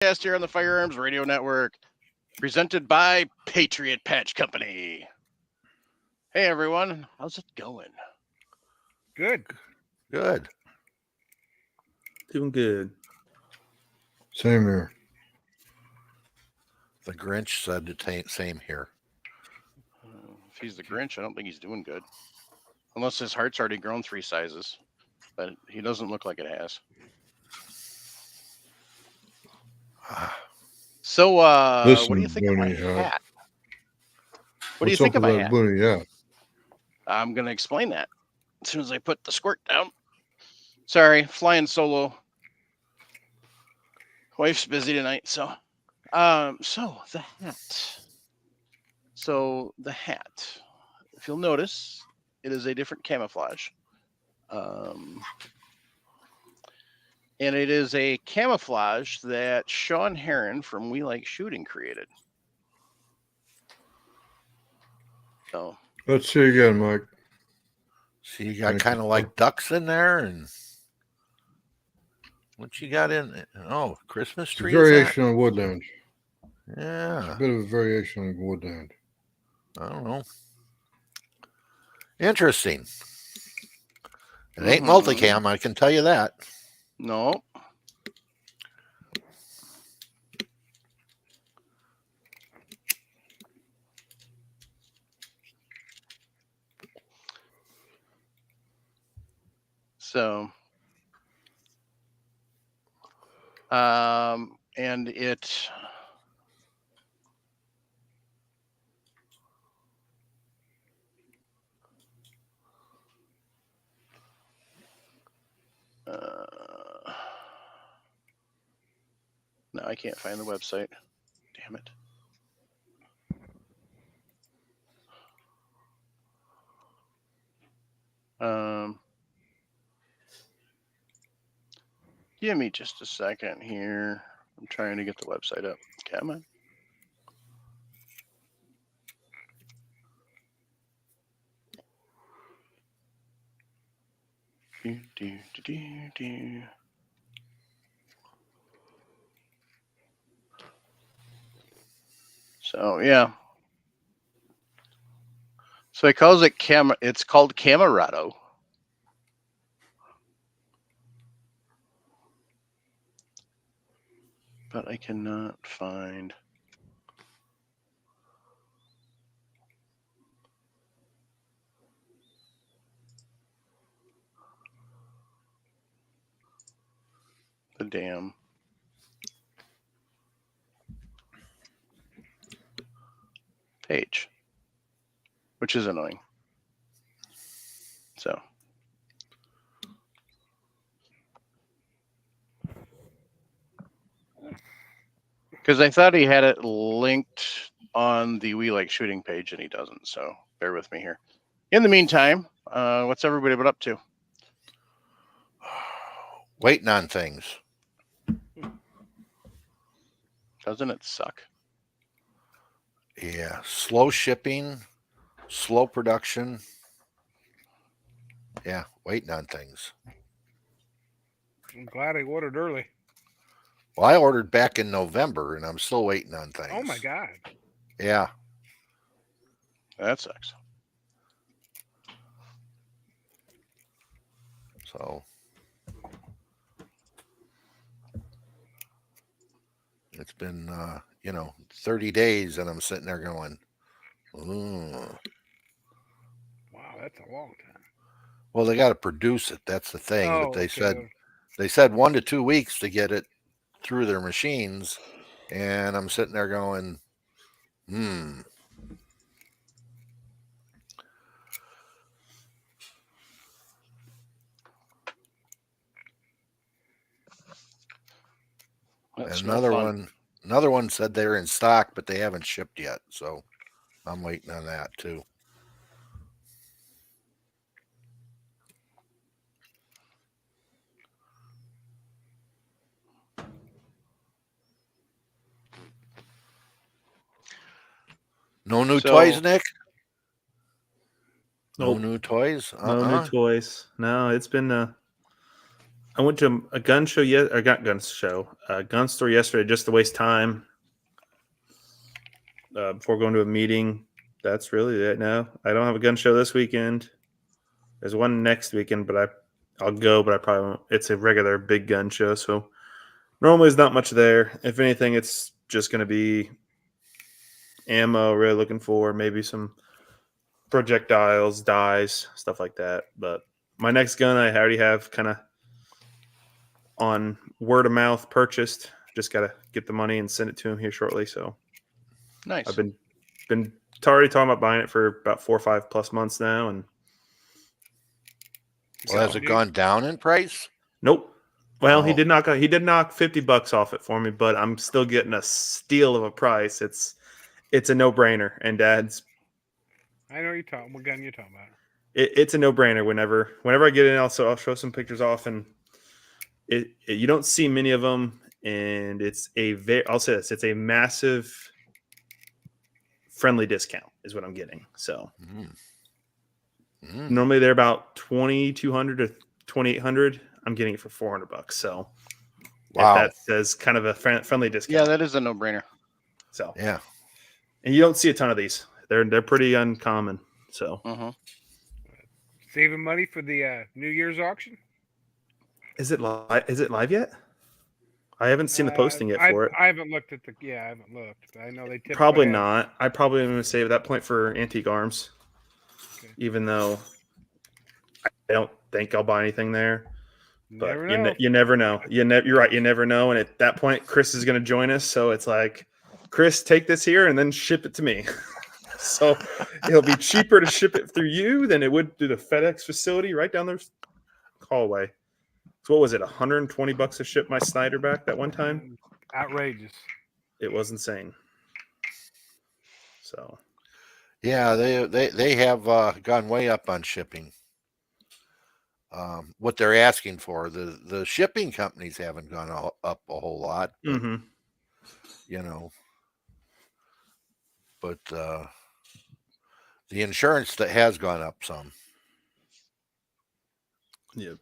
Podcast here on the Firearms Radio Network, presented by Patriot Patch Company. Hey everyone, how's it going? Good. Good. Doing good. Same here. The Grinch said the same here. If he's the Grinch, I don't think he's doing good. Unless his heart's already grown 3 sizes. But he doesn't look like it has. So, Listen, what do you think Bunny, of my hat? What do you what's think up of my with hat? that bunny? Yeah. I'm going to explain that as soon as I put the squirt down. Sorry, flying solo. Wife's busy tonight, so. So the hat. If you'll notice, it is a different camouflage. And it is a camouflage that Sean Heron from We Like Shooting created. So Let's see again, Mike. See, you got kind of like ducks in there, and what you got in? Oh, Christmas It's a tree. variation on woodland. Yeah, A bit of a variation on woodland. I don't know. Interesting. It ain't multicam, I can tell you that. no. So, and it, no, I can't find the website. Damn it. Give me just a second here. I'm trying to get the website up. Come on. Do. So yeah. So he calls it it's called Camerado. But I cannot find. The damn page, which is annoying. So. Because I thought he had it linked on the We Like Shooting page, and he doesn't. So bear with me here. In the meantime, what's everybody been up to? Waiting on things. Doesn't it suck? Yeah, slow shipping, slow production. Yeah, waiting on things. I'm glad I ordered early. Well, I ordered back in November, and I'm still waiting on things. Oh my God. Yeah. That sucks. So it's been, 30 days, and I'm sitting there going, ooh. Wow, that's a long time. Well, they got to produce it. That's the thing. Oh, But they okay. said 1 to 2 weeks to get it through their machines, and I'm sitting there going, That's And no fun. another one said they're in stock, but they haven't shipped yet. So I'm waiting on that too. No new toys, Nick? No Nope. new toys? No new toys. No, it's been I went to a gun show a gun store yesterday just to waste time before going to a meeting. That's really it. No, I don't have a gun show this weekend. There's one next weekend, but I'll go, but I probably won't. It's a regular big gun show, so normally there's not much there. If anything, it's just going to be ammo. Really looking for maybe some projectiles, dies, stuff like that. But my next gun I already have kind of on word of mouth purchased. Just got to get the money and send it to him here shortly. So Nice. I've been already talking about buying it for about 4 or 5 plus months now, and Well, has it gone down in price? nope. Well, he Oh. did knock $50 off it for me, but I'm still getting a steal of a price. It's a no brainer, and Dad's I know what gun you're talking about. it's a no brainer. Whenever I get in, I'll show some pictures off, and you don't see many of them, and I'll say this: it's a massive friendly discount is what I'm getting. So normally they're about $2,200 to $2,800. I'm getting it for $400. So Wow. if that says kind of a friendly discount. Yeah, that is a no-brainer. So Yeah. and you don't see a ton of these. They're pretty uncommon. So Saving money for the New Year's auction? is it live yet? I haven't seen the posting yet for it. I haven't looked at I haven't looked. I know they typically Probably have- not. I probably am going to save at that point for antique arms, even though I don't think I'll buy anything there. But Never know. you never know. You're right. You never know. And at that point, Chris is going to join us. So it's like, Chris, take this here and then ship it to me. So it'll be cheaper to ship it through you than it would through the FedEx facility right down the hallway. So what was it? $120 to ship my Snyder back that one time? Outrageous. It was insane. So Yeah, they have gone way up on shipping. What they're asking for, the shipping companies haven't gone up a whole lot, but, you know, but the insurance that has gone up some. yeah. You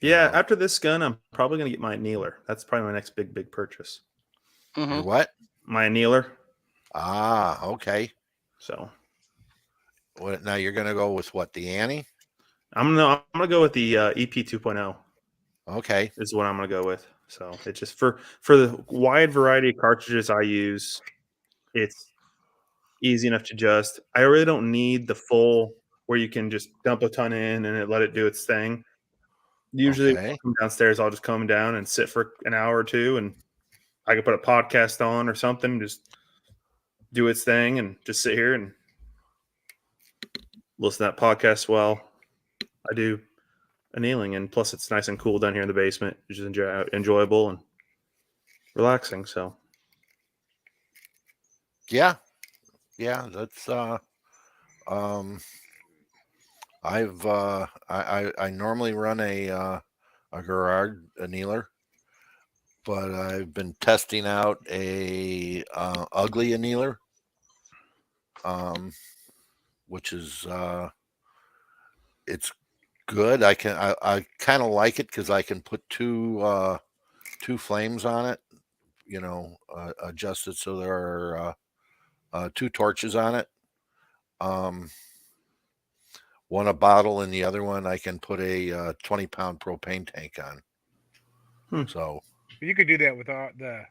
Yeah, know. after this gun, I'm probably going to get my annealer. That's probably my next big purchase. Your what? My annealer. Ah, okay. So What now? You're gonna go with what? The Annie? I'm gonna go with the EP 2.0. Okay. Is what I'm gonna go with. So it's just for the wide variety of cartridges I use, it's easy enough to adjust. I really don't need the full where you can just dump a ton in and let it do its thing. Usually when I come downstairs, I'll just come down and sit for an hour or two, and I can put a podcast on or something, just do its thing, and just sit here and listen to that podcast while I do annealing. And plus, it's nice and cool down here in the basement, which is enjoyable and relaxing. So, Yeah, that's I normally run a Gerard annealer, but I've been testing out a ugly annealer, which is it's good. I kind of like it because I can put two flames on it, you know, adjust it so there are 2 torches on it. One a bottle and the other one I can put a 20-pound propane tank on. So You could do that with the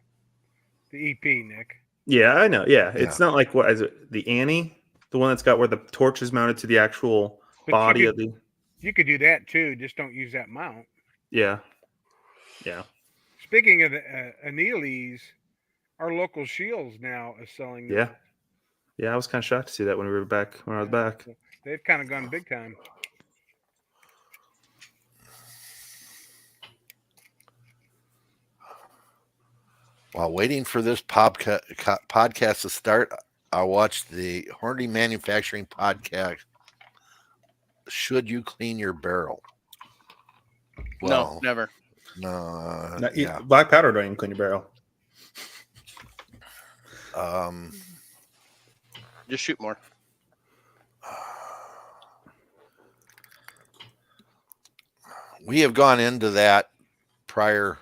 EP, Nick. yeah, I know. Yeah, it's not like what is it? The Annie, the one that's got where the torch is mounted to the actual body of the. You could do that too. Just don't use that mount. Yeah. Speaking of the annealies, our local Shields now is selling. Yeah. Yeah, I was kind of shocked to see that when I was back. They've kind of gone big time. while waiting for this podcast to start, I watched the Hornady Manufacturing podcast. Should you clean your barrel? Well, no, never. No. Yeah. Black powder don't even clean your barrel. Just shoot more. We have gone into that prior,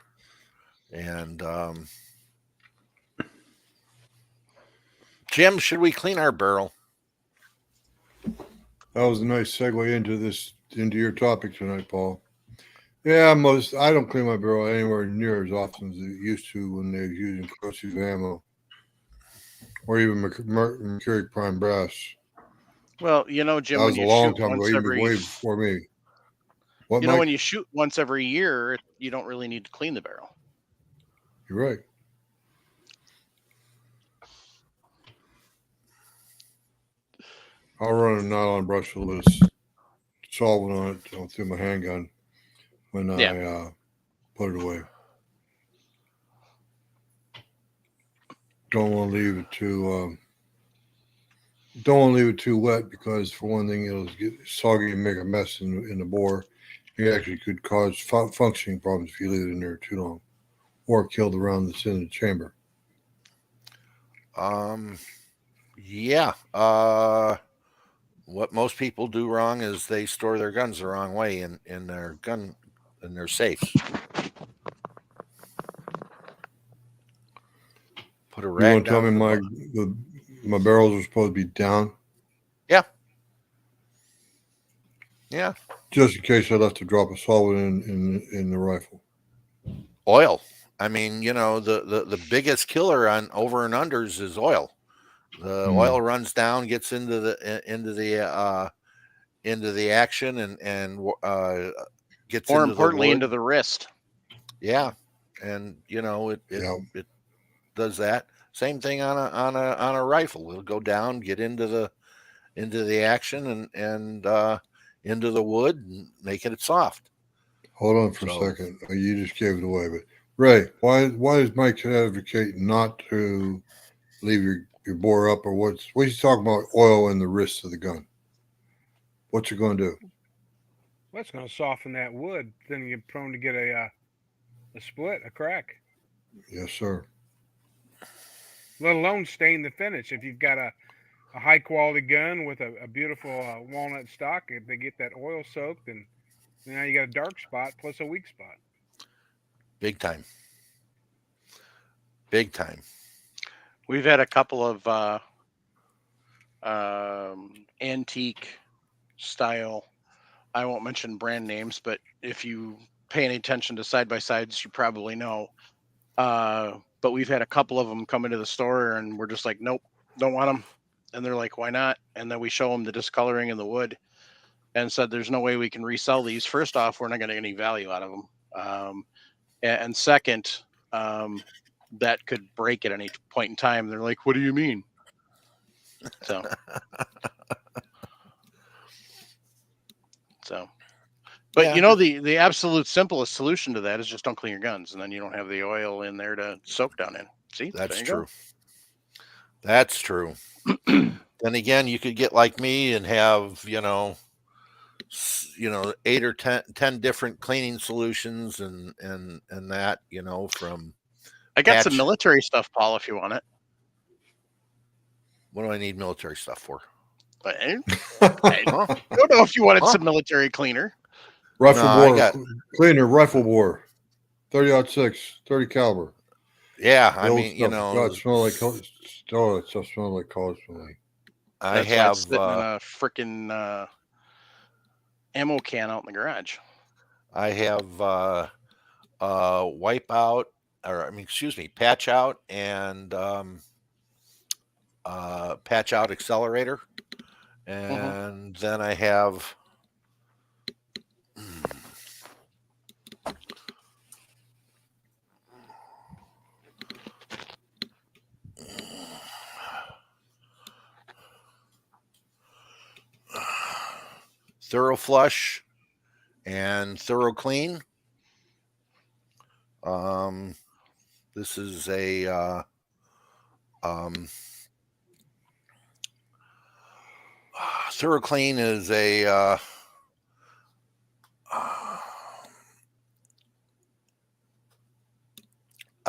and Jim, should we clean our barrel? That was a nice segue into your topic tonight, Paul. Yeah, I don't clean my barrel anywhere near as often as it used to when they were using corrosive ammo or even mercury prime brass. Well, you know, Jim, That when was a you long shoot time ago, once even every, way before me. What, you know, Mike? when you shoot once every year, you don't really need to clean the barrel. You're right. I'll run a nylon brush with a little solvent on it through my handgun when I put it away. Don't want to leave it too wet because for one thing it'll get soggy and make a mess in the bore. It actually could cause functioning problems if you leave it in there too long, or kill the round that's in the chamber. Yeah. What most people do wrong is they store their guns the wrong way in their safes. Put a You rag want to tell me down. my barrels are supposed to be down? Yeah. Just in case I left to drop a solvent in the rifle. Oil. I mean, you know, the biggest killer on over and unders is oil. The oil runs down, gets into the action, and gets More into importantly, the wood. into the wrist. Yeah, and you know it does that. Same thing on a rifle. It'll go down, get into the action, and into the wood, and making it soft. Hold on for a second. You just gave it away, but Ray, why does Mike advocate not to leave your bore up, or what's he talking about? Oil in the wrist of the gun. What's it going to do? Well, it's going to soften that wood. Then you're prone to get a split, a crack. Yes, sir. Let alone stain the finish. If you've got a high quality gun with a beautiful walnut stock, if they get that oil soaked, and now you got a dark spot plus a weak spot. Big time. We've had a couple of antique style. I won't mention brand names, but if you pay any attention to side by sides, you probably know. But we've had a couple of them come into the store, and we're just like, nope, don't want them. And they're like, why not? And then we show them the discoloring in the wood, and said, there's no way we can resell these. First off, we're not going to get any value out of them. And second, that could break at any point in time. They're like, what do you mean? So, but Yeah. you know, the absolute simplest solution to that is just don't clean your guns, and then you don't have the oil in there to soak down in. See, That's there you true. go. That's true. Then again, you could get like me and have, 8 or 10 different cleaning solutions and that, from I got some patch- military stuff, Paul, if you want it. What do I need military stuff for? But I don't know if you wanted some military cleaner. Rifle No, bore cleaner, rifle bore, 30-06, 30 caliber. Yeah, The I old mean, stuff. God, it smelled like college. Oh, that stuff smelled like college smelling. I That's why have it's sitting in a freaking ammo can out in the garage. I have wipeout, patch out and patch out accelerator, and then I have thorough flush and thorough clean. This is a thorough clean is a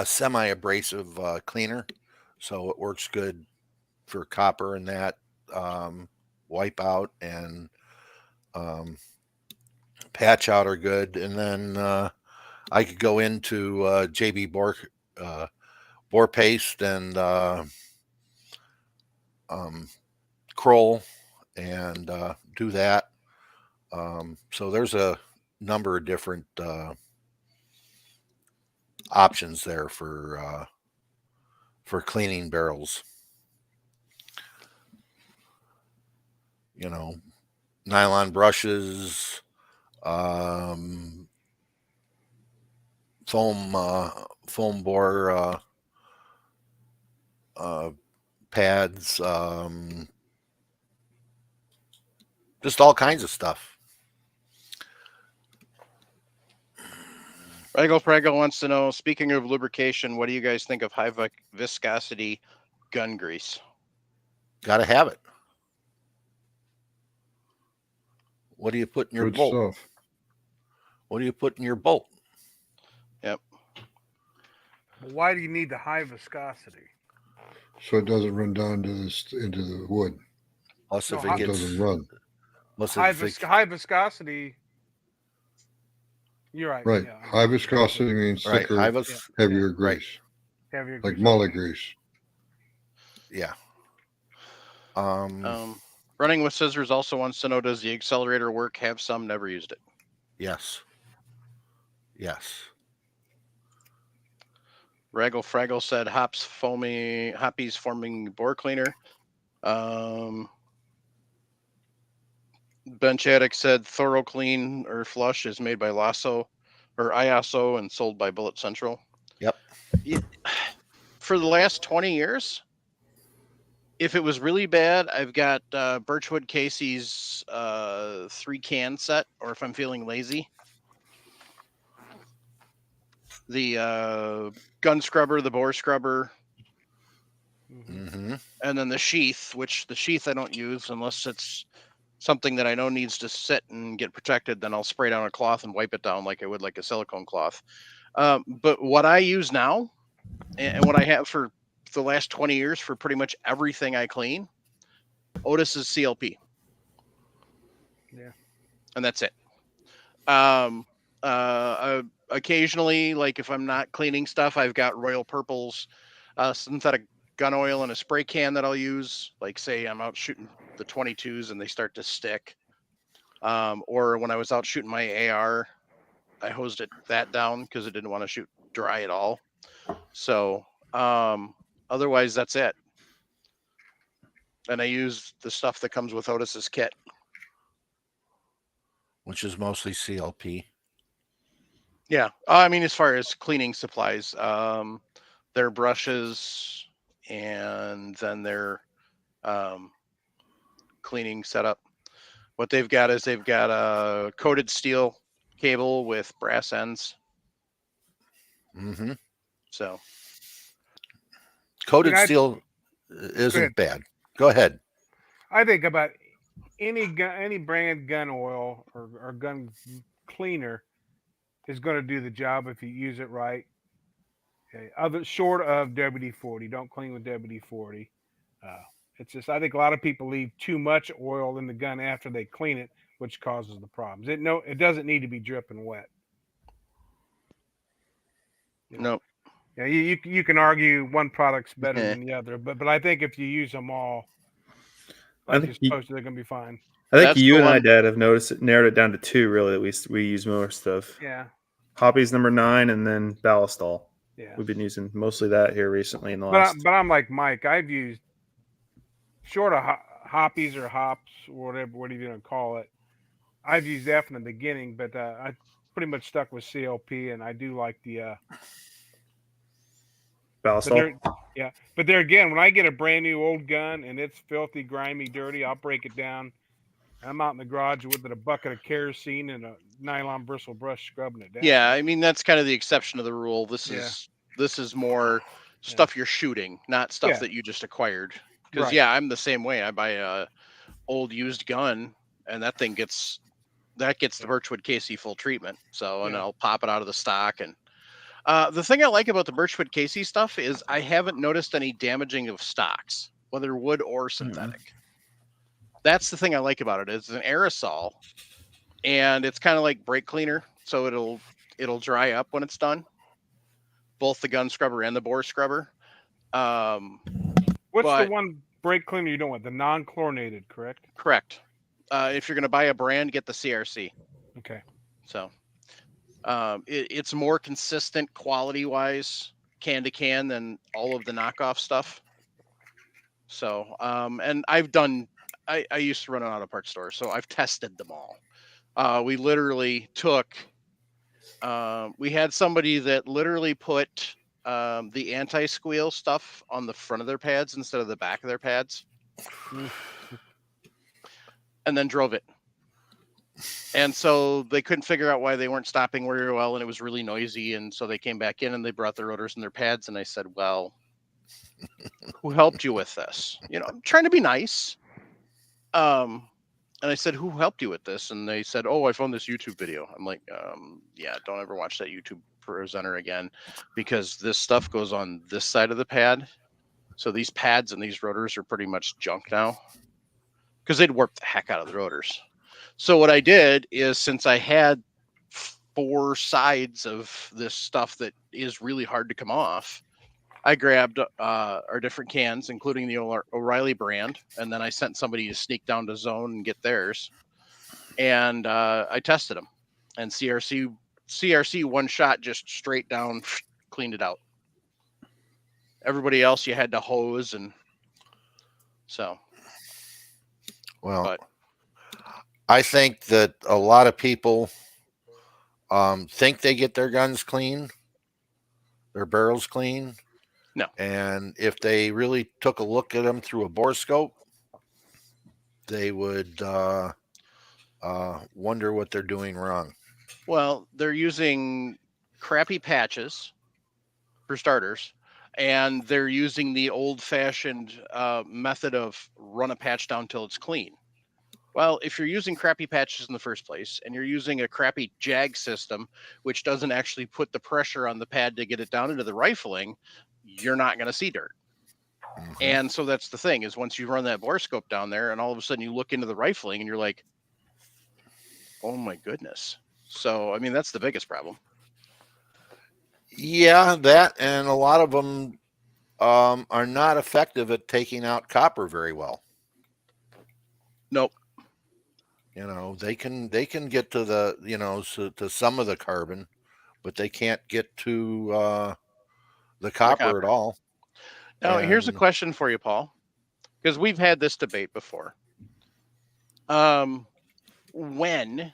semi-abrasive cleaner, so it works good for copper and that. Wipeout and patch out are good, and then I could go into JB Bore Paste and Kroll and do that. So there's a number of different options there for cleaning barrels. You know, nylon brushes, foam bore pads, just all kinds of stuff. Prego wants to know, speaking of lubrication, what do you guys think of high viscosity gun grease? Got to have it. What do you put in your Good bolt? stuff. What do you put in your bolt? Yep. But why do you need the high viscosity? So it doesn't run down to into the wood. Plus, No, if hot- it It gets doesn't run. plus High, if it, high viscosity. You're right. Right. Yeah. High viscosity means right, thicker, high vis- heavier right. grease, Heavier like grease. mullet grease. yeah. Running with Scissors also wants to know, does the accelerator work? Have some, never used it. Yes. Yes. Raggle Fraggle said Hoppy's foaming bore cleaner. Ben Chaddock said Thorough Clean or Flush is made by Lasso or IASO and sold by Bullet Central. Yep. For the last 20 years, if it was really bad, I've got Birchwood Casey's 3-can set, or if I'm feeling lazy, the gun scrubber, the bore scrubber, Mm-hmm. and then the sheath, which the sheath I don't use unless it's something that I know needs to sit and get protected. Then I'll spray down a cloth and wipe it down like I would like a silicone cloth. But what I use now and what I have for the last 20 years for pretty much everything I clean, Otis's CLP. Yeah. And that's it. Occasionally, like if I'm not cleaning stuff, I've got Royal Purple's synthetic gun oil in a spray can that I'll use. Like say I'm out shooting the 22s and they start to stick. Or when I was out shooting my AR, I hosed that down because it didn't want to shoot dry at all. So otherwise that's it. And I use the stuff that comes with Otis's kit. Which is mostly CLP. Yeah. I mean, as far as cleaning supplies, their brushes and then their cleaning setup. What they've got is they've got a coated steel cable with brass ends. Mm-hmm. So Coated I- steel isn't bad. Go ahead. I think about any brand gun oil or gun cleaner is going to do the job if you use it right. Okay. Other short of WD-40, don't clean with WD-40. It's just I think a lot of people leave too much oil in the gun after they clean it, which causes the problems. It doesn't need to be dripping wet. no. Yeah, you can argue one product's better than the other, but I think if you use them all I like think you're supposed to, they're gonna be fine. I think That's you the and I, one- Dad, have narrowed it down to two. Really, we use most of. Yeah, Hoppy's number 9, and then Ballistol. yeah. We've been using mostly that here recently in the last. But I'm like Mike. I've used short of hoppies or hops or whatever you gonna call it. I've used that from the beginning, but I pretty much stuck with CLP, and I do like the. Ballistol. But there again, when I get a brand new old gun and it's filthy, grimy, dirty, I'll break it down. I'm out in the garage with a bucket of kerosene and a nylon bristle brush scrubbing it down. Yeah, I mean that's kind of the exception of the rule. This is more stuff you're shooting, not stuff that you just acquired. Because I'm the same way. I buy a old used gun, and that thing gets the Birchwood Casey full treatment. So and I'll pop it out of the stock. And the thing I like about the Birchwood Casey stuff is I haven't noticed any damaging of stocks, whether wood or synthetic. That's the thing I like about it. It's an aerosol, and it's kind of like brake cleaner. So It'll dry up when it's done, both the gun scrubber and the bore scrubber. What's the But one brake cleaner you don't want? The non-chlorinated, correct? correct. If you're going to buy a brand, get the CRC. Okay. So it's more consistent quality wise, can to can, than all of the knockoff stuff. So and I used to run an auto parts store, so I've tested them all. We literally took we had somebody that literally put the anti-squeal stuff on the front of their pads instead of the back of their pads, and then drove it. And so they couldn't figure out why they weren't stopping very well, and it was really noisy. And so they came back in and they brought their rotors and their pads. And I said, well, who helped you with this? You know, I'm trying to be nice. And I said, who helped you with this? And they said, oh, I found this YouTube video. I'm like, yeah, don't ever watch that YouTube presenter again, because this stuff goes on this side of the pad. So these pads and these rotors are pretty much junk now, because they'd warp the heck out of the rotors. So what I did is, since I had 4 sides of this stuff that is really hard to come off, I grabbed our different cans, including the O'Reilly brand, and then I sent somebody to sneak down to Zone and get theirs. And I tested them, and CRC one shot, just straight down, cleaned it out. Everybody else you had to hose, and so. Well, But I think that a lot of people think they get their guns clean, their barrels clean. No. And if they really took a look at them through a bore scope, they would wonder what they're doing wrong. Well, they're using crappy patches, for starters, and they're using the old-fashioned method of run a patch down till it's clean. Well, if you're using crappy patches in the first place, and you're using a crappy jag system, which doesn't actually put the pressure on the pad to get it down into the rifling, you're not going to see dirt. Mm-hmm. And so that's the thing, is once you run that bore scope down there, and all of a sudden you look into the rifling and you're like, oh my goodness. So, I mean, that's the biggest problem. Yeah, that, and a lot of them are not effective at taking out copper very well. Nope. You know, they can get to the, you know, to some of the carbon, but they can't get to the copper at all. Now, here's a question for you, Paul, because we've had this debate before. When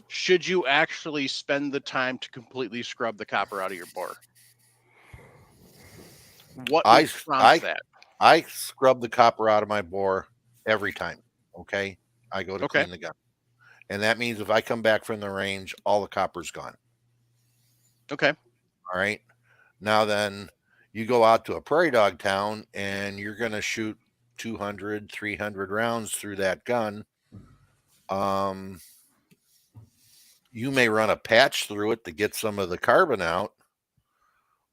should you actually spend the time to completely scrub the copper out of your bore? What would prompt that? I scrub the copper out of my bore every time. Okay, I go to clean the gun, and that means if I come back from the range, all the copper's gone. Okay. All right. Now then, you go out to a prairie dog town and you're going to shoot 200, 300 rounds through that gun. You may run a patch through it to get some of the carbon out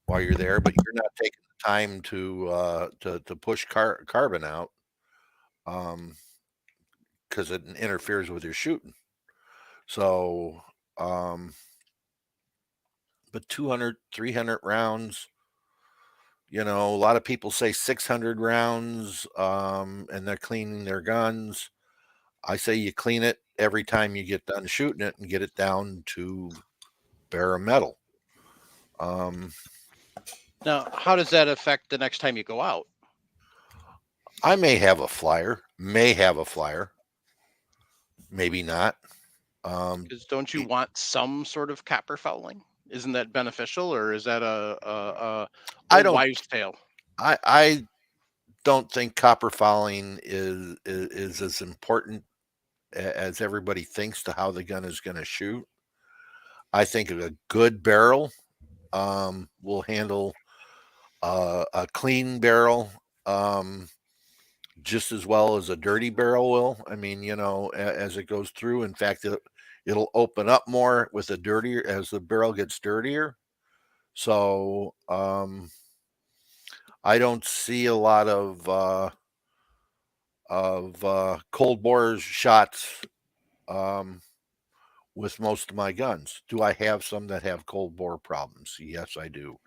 while you're there, but you're not taking the time to push carbon out, because it interferes with your shooting. So, but 200, 300 rounds, you know, a lot of people say 600 rounds, and they're cleaning their guns. I say you clean it every time you get done shooting it and get it down to bare metal. Now, how does that affect the next time you go out? I may have a flyer, maybe not. Because don't you want some sort of copper fouling? Isn't that beneficial, or is that a wives' tale? I don't think copper fouling is as important as everybody thinks to how the gun is going to shoot. I think a good barrel will handle a clean barrel just as well as a dirty barrel will. I mean, you know, as it goes through, in fact, it'll open up more with a dirtier, as the barrel gets dirtier. So I don't see a lot of cold bore shots with most of my guns. Do I have some that have cold bore problems? Yes, I do.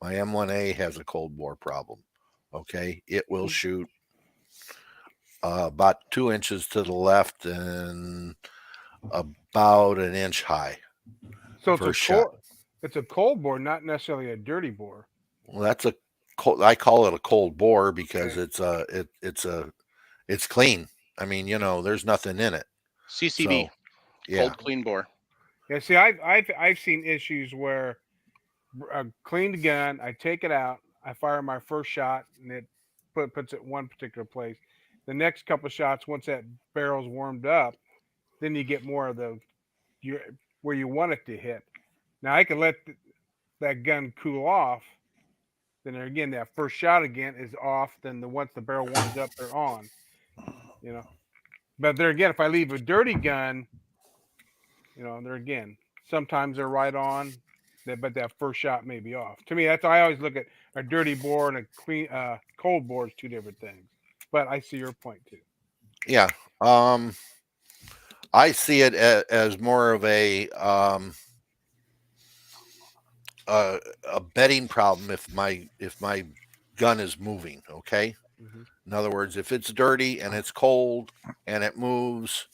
My M1A has a cold bore problem. Okay, it will shoot about 2 inches to the left and about an inch high. So it's a First shot. it's a cold bore, not necessarily a dirty bore. Well, that's a cold. I call it a cold bore because Okay. it's clean. I mean, there's nothing in it. CCB, So, yeah, cold clean bore. Yeah. See, I've seen issues where a cleaned gun, I take it out, I fire my first shot, and it puts it one particular place. The next couple shots, once that barrel's warmed up, then you get more of the you where you want it to hit. Now I can let that gun cool off. Then again, that first shot again is off. Then once the barrel warms up, they're on. You know. But there again, if I leave a dirty gun, there again, sometimes they're right on, but that first shot may be off. To me, that's I always look at a dirty bore and a clean, cold bore as two different things. But I see your point too. yeah. I see it as more of a bedding problem if my gun is moving. Okay. Mm-hmm. In other words, if it's dirty and it's cold and it moves,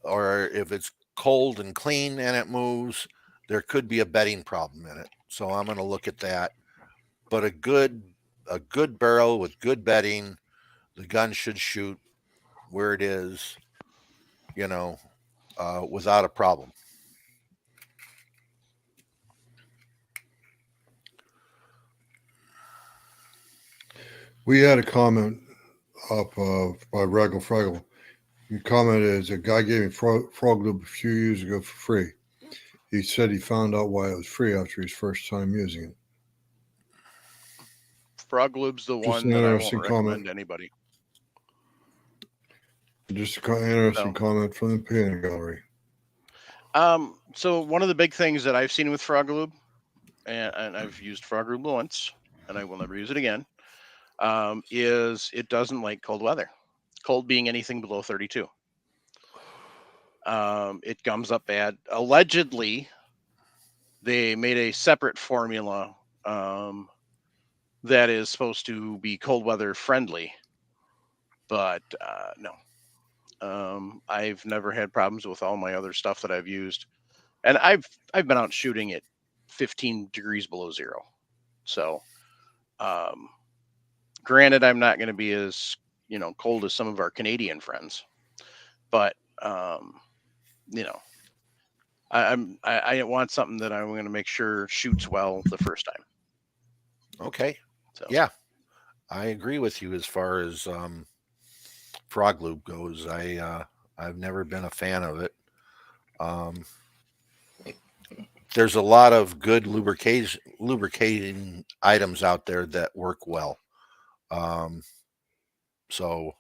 or if it's cold and clean and it moves, there could be a bedding problem in it. So I'm going to look at that. But a good barrel with good bedding, the gun should shoot where it is, without a problem. We had a comment up by Regal Fraggle. The comment is a guy gave me frog lube a few years ago for free. He said he found out why it was free after his first time using it. Frog Lube's the Just one an that I won't interesting recommend comment. to anybody. Just an interesting comment from the peanut gallery. So one of the big things that I've seen with Frog Lube, and I've used Frog Lube once, and I will never use it again, is it doesn't like cold weather. Cold being anything below 32. It gums up bad. Allegedly, they made a separate formula that is supposed to be cold weather friendly, but no. I've never had problems with all my other stuff that I've used, and I've been out shooting at 15 degrees below zero. So, granted, I'm not going to be as cold as some of our Canadian friends, but I want something that I'm going to make sure shoots well the first time. Okay. So yeah, I agree with you as far as Frog Lube goes. I've never been a fan of it. There's a lot of good lubricating items out there that work well. So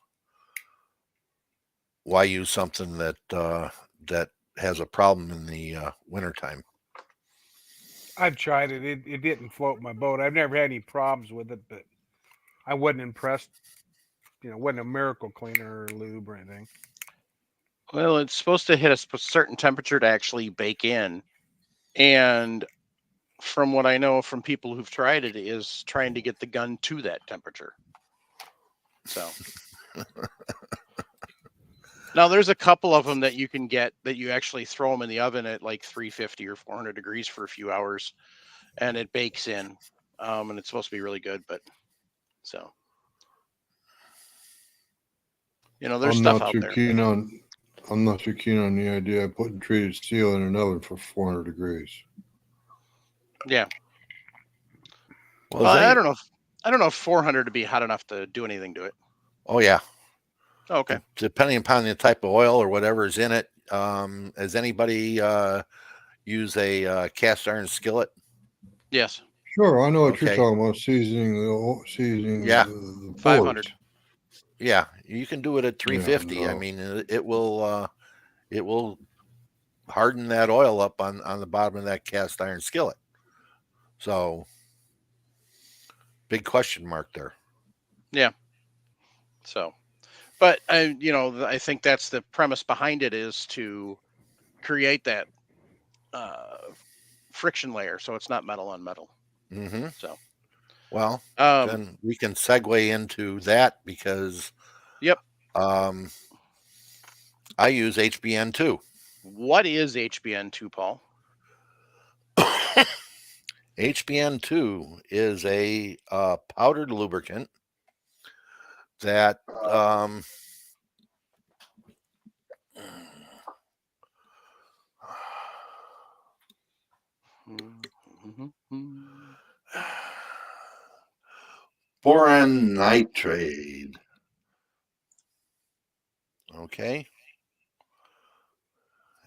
why use something that has a problem in the wintertime? I've tried it. It didn't float my boat. I've never had any problems with it, but I wasn't impressed. Wasn't a miracle cleaner or lube or anything. Well, it's supposed to hit a certain temperature to actually bake in. And from what I know from people who've tried it, is trying to get the gun to that temperature. So now there's a couple of them that you can get that you actually throw them in the oven at like 350 or 400 degrees for a few hours, and it bakes in. And it's supposed to be really good, but so there's stuff out there. I'm not too keen on the idea of putting treated steel in an oven for 400 degrees. Yeah. Well, I don't know. I don't know if 400 to be hot enough to do anything to it. Oh yeah. Oh, okay. Depending upon the type of oil or whatever is in it. Has anybody use a cast iron skillet? Yes. Sure, I know what you're talking about. Seasoning Yeah. the 500. Yeah, you can do it at 350. Yeah, no. I mean, it will harden that oil up on the bottom of that cast iron skillet. So, big question mark there. Yeah. So, but I think that's the premise behind it, is to create that friction layer, so it's not metal on metal. Mm-hmm. So, Well, um, then we can segue into that because yep. I use HBN2. What is HBN2, Paul? HBN2 is a powdered lubricant that boron nitrate. Okay.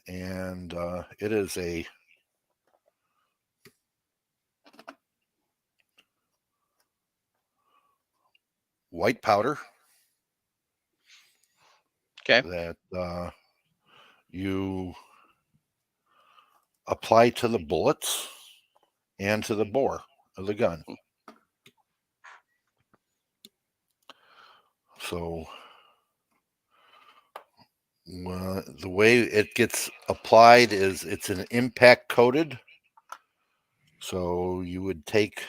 And it is a white powder. Okay. That you apply to the bullets and to the bore of the gun. So the way it gets applied is it's an impact coated. So you would take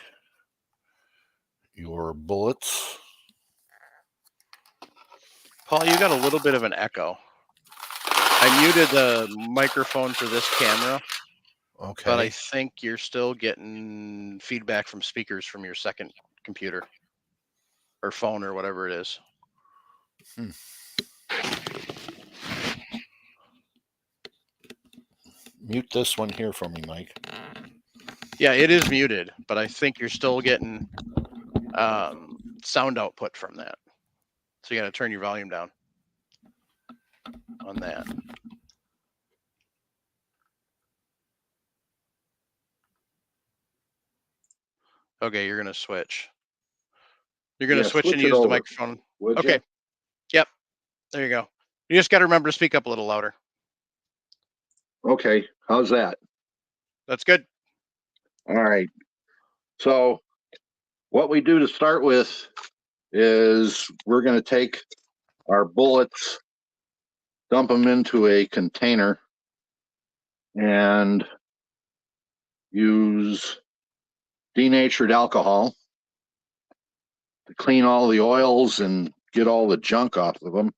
your bullets. Paul, you got a little bit of an echo. I muted the microphone for this camera. Okay. But I think you're still getting feedback from speakers from your second computer or phone or whatever it is. Mute this one here for me, Mike. Yeah, it is muted, but I think you're still getting sound output from that. So you got to turn your volume down on that. Okay, you're going to switch. You're going to switch and use the microphone. Okay. You? Yep. There you go. You just got to remember to speak up a little louder. Okay. How's that? That's good. All right. So what we do to start with is we're going to take our bullets, dump them into a container, and use denatured alcohol to clean all the oils and get all the junk off of them.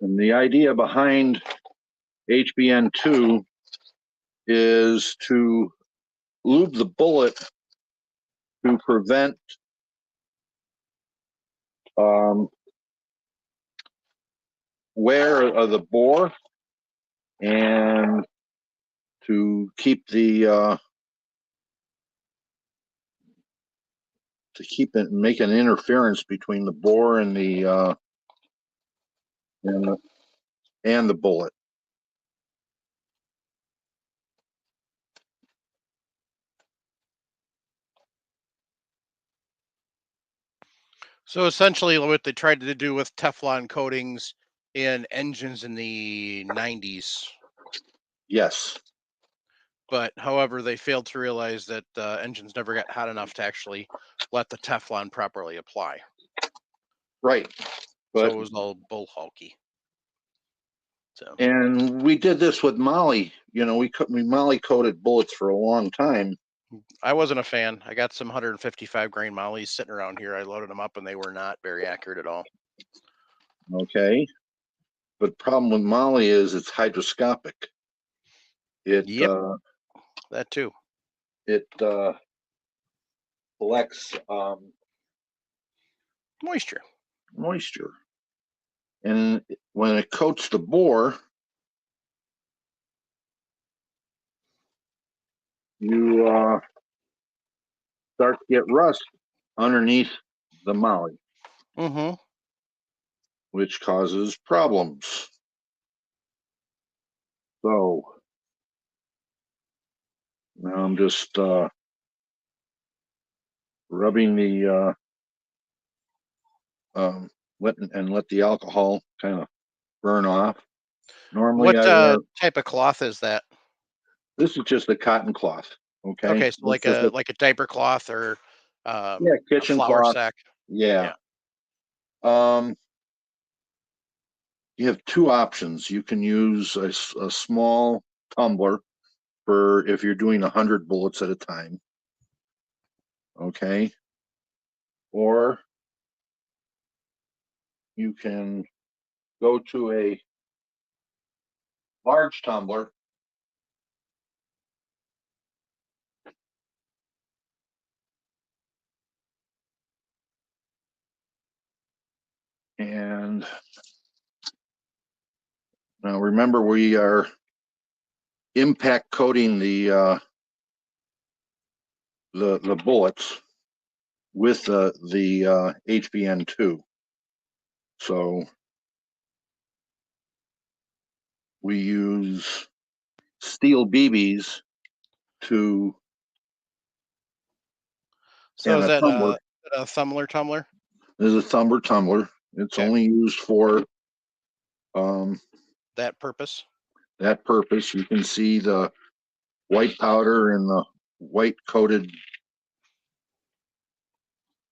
And the idea behind HBN2 is to lube the bullet to prevent wear of the bore and to keep the make an interference between the bore and the bullet. So essentially what they tried to do with Teflon coatings in engines in the 90s. Yes. But however, they failed to realize that engines never got hot enough to actually let the Teflon properly apply. Right. But, so it was all bull hulky. So. And we did this with Molly. You know, we Molly coated bullets for a long time. I wasn't a fan. I got some 155 grain mollies sitting around here. I loaded them up and they were not very accurate at all. Okay. But the problem with Molly is it's hydroscopic. It that too. It collects moisture. And when it coats the bore, you start to get rust underneath the molly, which causes problems. So now I'm just rubbing the let the alcohol kind of burn off. Normally, what type of cloth is that? This is just a cotton cloth. Okay. Okay, so like a diaper cloth or Yeah, Yeah, a kitchen flour cloth. sack. Yeah. You have two options. You can use a small tumbler for if you're doing 100 bullets at a time. Okay. Or you can go to a large tumbler and now remember we are impact coating the bullets with the HBN2. So we use steel BBs to So and is a that tumbler. a tumbler? There's a tumbler. It's Okay. only used for That purpose? that purpose. You can see the white powder and the white coated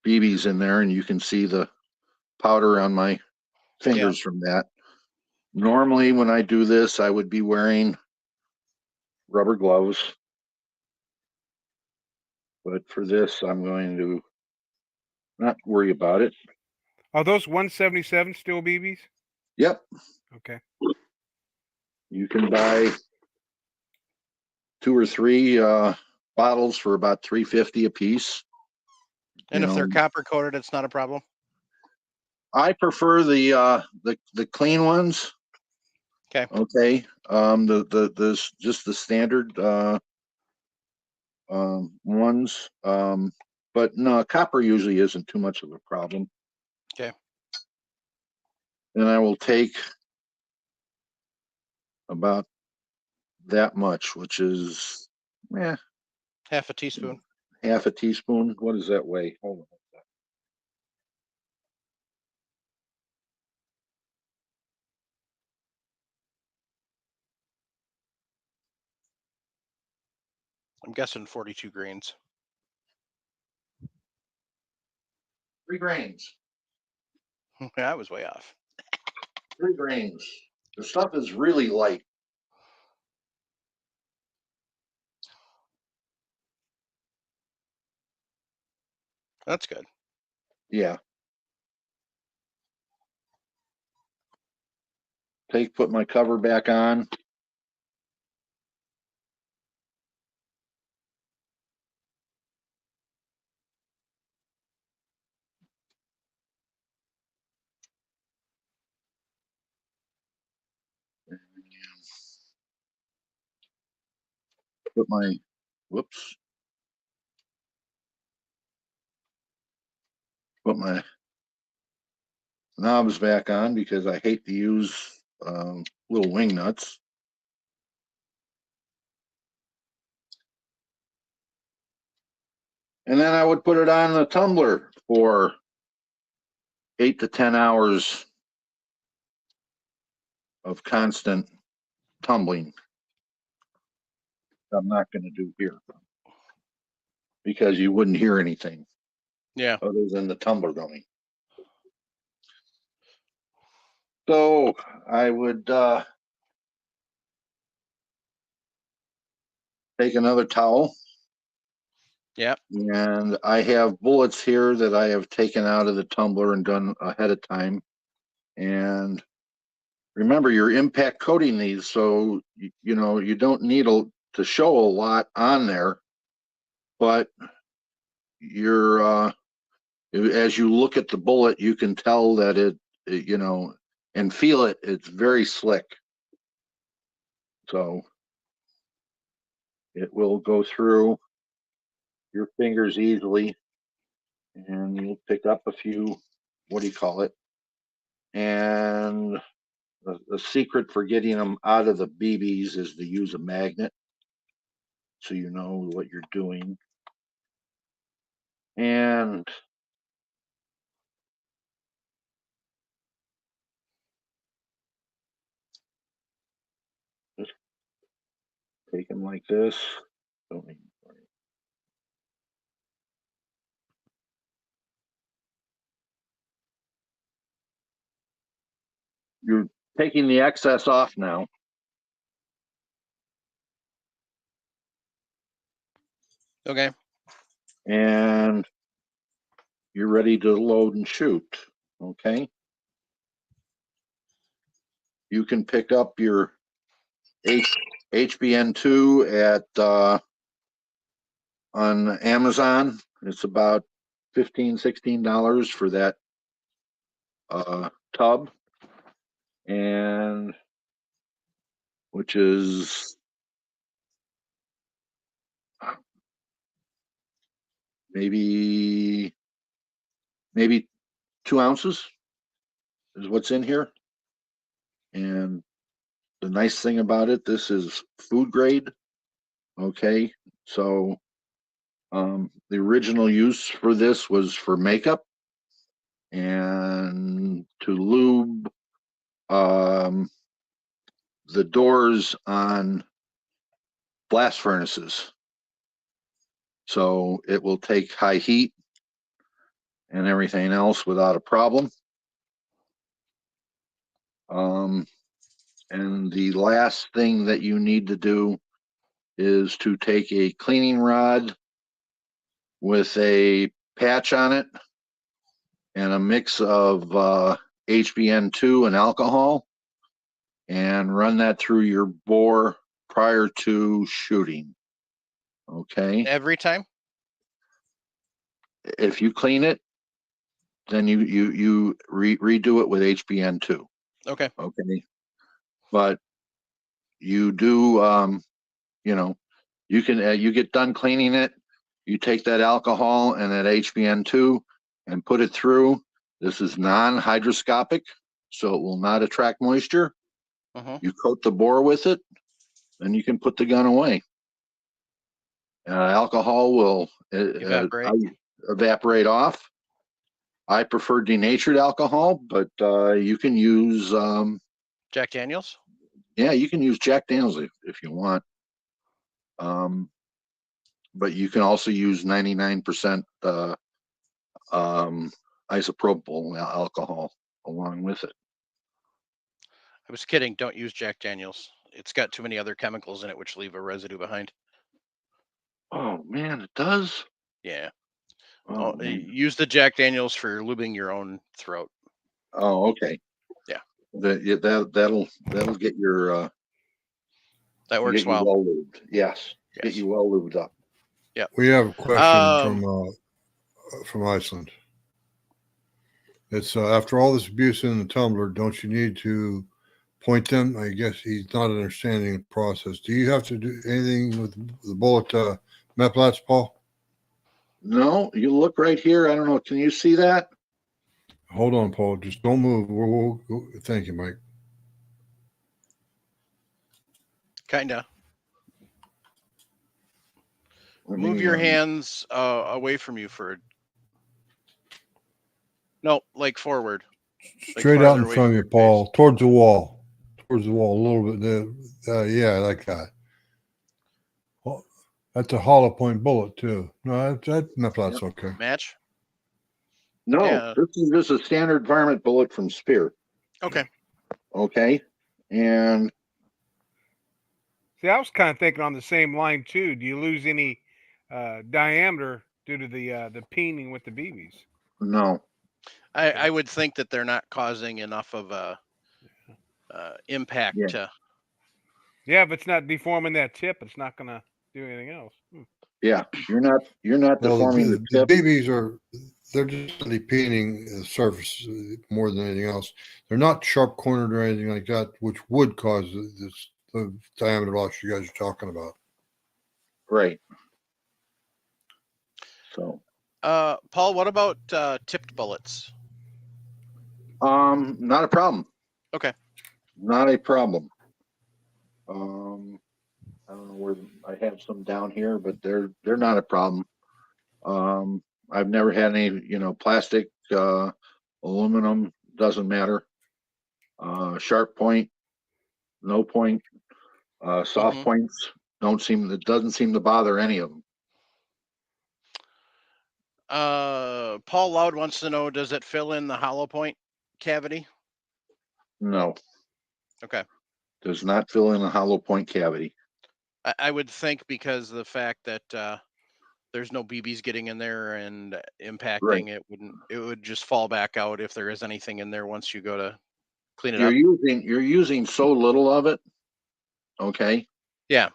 BBs in there, and you can see the powder on my fingers from that. Normally, when I do this, I would be wearing rubber gloves. But for this, I'm going to not worry about it. Are those 177 steel BBs? Yep. Okay. You can buy 2 or 3 bottles for about $3.50 a piece. And You if they're know, copper coated, it's not a problem. I prefer the clean ones. Okay. Okay. The just the standard ones. But no, copper usually isn't too much of a problem. Okay. And I will take about that much, which is Half a teaspoon. half a teaspoon. What does that weigh? Hold on. I'm guessing 42 grains. 3 grains. I was way off. 3 grains. The stuff is really light. That's good. Yeah. Put my cover back on. Put my, whoops. Put my knobs back on because I hate to use little wing nuts. And then I would put it on the tumbler for 8 to 10 hours of constant tumbling. I'm not going to do here because you wouldn't hear anything other than the tumbler going. So I would take another towel. Yep. And I have bullets here that I have taken out of the tumbler and done ahead of time. And remember, you're impact coating these, so you know you don't need to show a lot on there, but you're as you look at the bullet, you can tell that it you know and feel it. It's very slick, so it will go through your fingers easily, and you'll pick up a few. What do you call it? And the secret for getting them out of the BBs is to use a magnet so you know what you're doing. And just take them like this. Don't need you're taking the excess off now. Okay. And you're ready to load and shoot. Okay. You can pick up your HBN2 at on Amazon. It's about $15-16 for that tub, and which is maybe 2 ounces is what's in here. And the nice thing about it, this is food grade. Okay, so the original use for this was for makeup and to lube the doors on blast furnaces. So it will take high heat and everything else without a problem. And the last thing that you need to do is to take a cleaning rod with a patch on it and a mix of HBN2 and alcohol, and run that through your bore prior to shooting. Okay. Every time? If you clean it, then you redo it with HBN2. Okay. Okay. But you do, you know, you can, you get done cleaning it, you take that alcohol and that HBN2 and put it through. This is non-hydroscopic, so it will not attract moisture. You coat the bore with it, and you can put the gun away. Alcohol will evaporate off. I prefer denatured alcohol, but you can use Jack Daniels? Yeah, you can use Jack Daniels if you want. But you can also use 99% isopropyl alcohol along with it. I was kidding. Don't use Jack Daniels. It's got too many other chemicals in it which leave a residue behind. Oh man, it does. Yeah. Oh, man. Use the Jack Daniels for lubing your own throat. Oh, okay. Yeah. That'll get your that works well. Well lubed. Yes. Get you well lubed up. Yeah. We have a question from Iceland. It's after all this abuse in the tumbler, don't you need to point them? I guess he's not understanding the process. Do you have to do anything with the bullet meplats, Paul? No, you look right here. I don't know. Can you see that? Hold on, Paul. Just don't move. Thank you, Mike. Kinda. Move your hands away from you no, like forward. Straight out in front of you, Paul. Face. Towards the wall. Towards the wall a little bit. Yeah, like that. Well, that's a hollow point bullet too. No, that's okay. Match? No, yeah. This is just a standard varmint bullet from Spear. Okay. Okay. And see, I was kind of thinking on the same line too. Do you lose any diameter due to the peening with the BBs? No. I would think that they're not causing enough of a impact to. Yeah, if it's not deforming that tip, it's not going to do anything else. Yeah, you're not deforming the tip. The BBs they're just peening the surface more than anything else. They're not sharp cornered or anything like that, which would cause the diameter loss you guys are talking about. Right. So, Paul, what about tipped bullets? Not a problem. Okay. Not a problem. I don't know where I have some down here, but they're not a problem. I've never had any, plastic, aluminum, doesn't matter. Sharp point, no point, soft points it doesn't seem to bother any of them. Paul Loud wants to know, does it fill in the hollow point cavity? No, Okay. does not fill in a hollow point cavity. I would think because of the fact that there's no BBs getting in there and impacting, Right. it would just fall back out if there is anything in there once you go to clean it You're up. using so little of it. Okay. Yeah.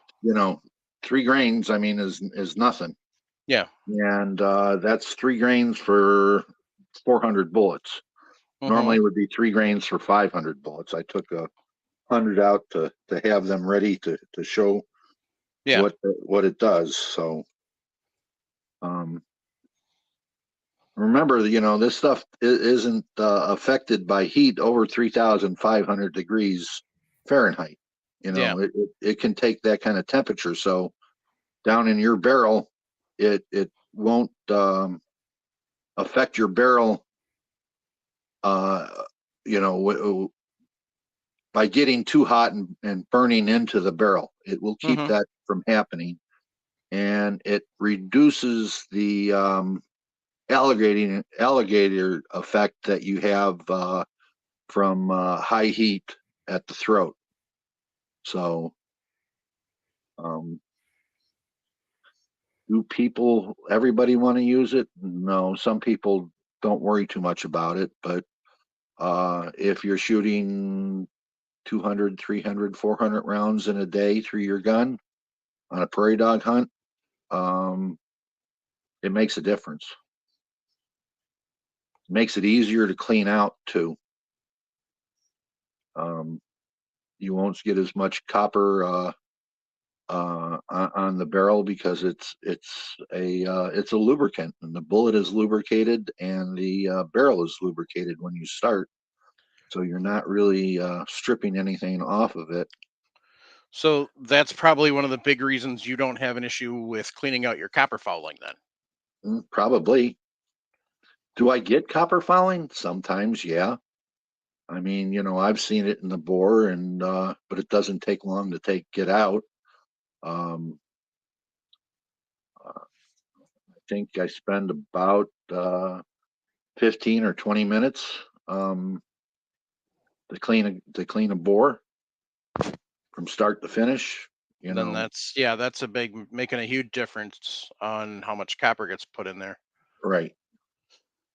3 grains, I mean, is nothing. Yeah. And that's 3 grains for 400 bullets. Normally it would be 3 grains for 500 bullets. I took 100 out to have them ready to show Yeah. what it does. So remember, this stuff isn't affected by heat over 3,500 degrees Fahrenheit. Yeah. It can take that kind of temperature. So down in your barrel, it won't affect your barrel, by getting too hot and burning into the barrel. It will keep that from happening, and it reduces the alligator effect that you have from high heat at the throat. So, do everybody want to use it? No, some people don't worry too much about it, but if you're shooting 200, 300, 400 rounds in a day through your gun on a prairie dog hunt, it makes a difference. It makes it easier to clean out too. You won't get as much copper on the barrel because it's a lubricant, and the bullet is lubricated and the barrel is lubricated when you start. So you're not really stripping anything off of it. So that's probably one of the big reasons you don't have an issue with cleaning out your copper fouling then. Probably. Do I get copper fouling? Sometimes, yeah. I mean, I've seen it in the bore, but it doesn't take long to get out. I think I spend about 15 or 20 minutes to clean a bore from start to finish. Then that's making a huge difference on how much copper gets put in there, right.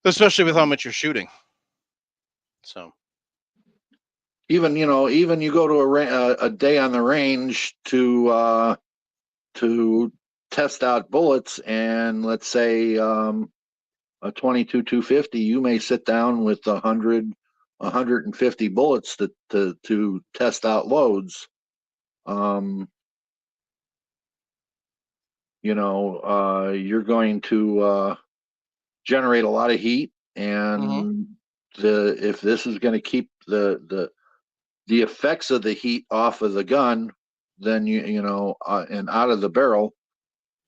especially with how much you're shooting. So even you go to a day on the range to test out bullets, and let's say a 22 250, you may sit down with 150 bullets to test out loads. You're going to generate a lot of heat, and if this is going to keep the effects of the heat off of the gun, then and out of the barrel,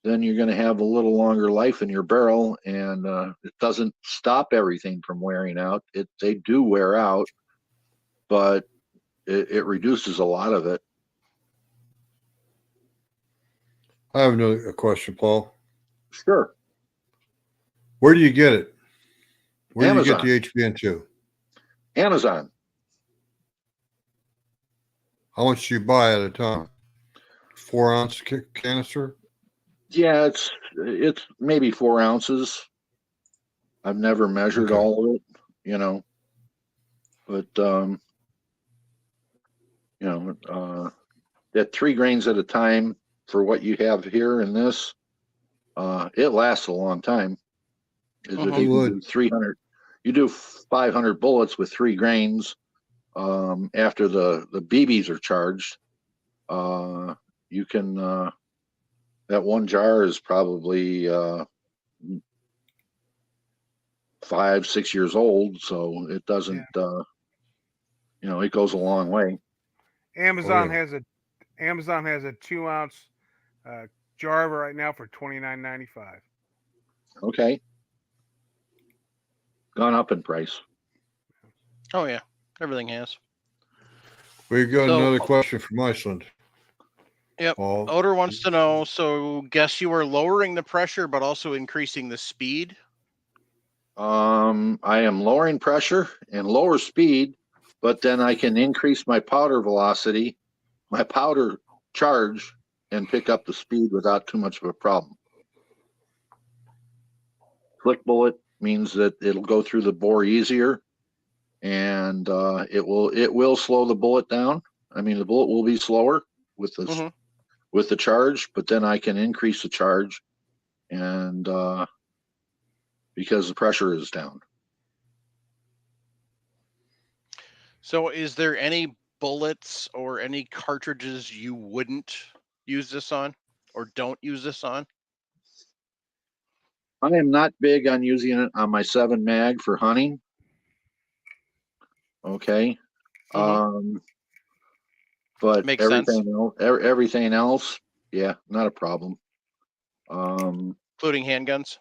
then you're going to have a little longer life in your barrel, and it doesn't stop everything from wearing out. They do wear out, but it reduces a lot of it. I have a question, Paul. Sure. Where do you get it? Where Amazon. do you get the HBN2? Amazon. How much do you buy at a time? 4-ounce canister? Yeah, it's maybe 4 ounces. I've never measured all of it, but at 3 grains at a time for what you have here in this, it lasts a long time. If you do 300, you do 500 bullets with 3 grains. After the BBs are charged, you can. That one jar is probably 5-6 years old, so it doesn't. It goes a long way. Amazon has a 2-ounce jar right now for $29.95. Okay. Gone up in price. oh yeah, everything has. We got another question from Iceland. Yep. Paul. Odor wants to know, so guess you are lowering the pressure but also increasing the speed? I am lowering pressure and lower speed, but then I can increase my powder velocity, my powder charge, and pick up the speed without too much of a problem. Flick bullet means that it'll go through the bore easier, and it will slow the bullet down. I mean, the bullet will be slower with the charge, but then I can increase the charge, and because the pressure is down. So is there any bullets or any cartridges you wouldn't use this on or don't use this on? I am not big on using it on my 7 mag for hunting. Okay. But Makes sense. everything else, yeah, not a problem. Including handguns?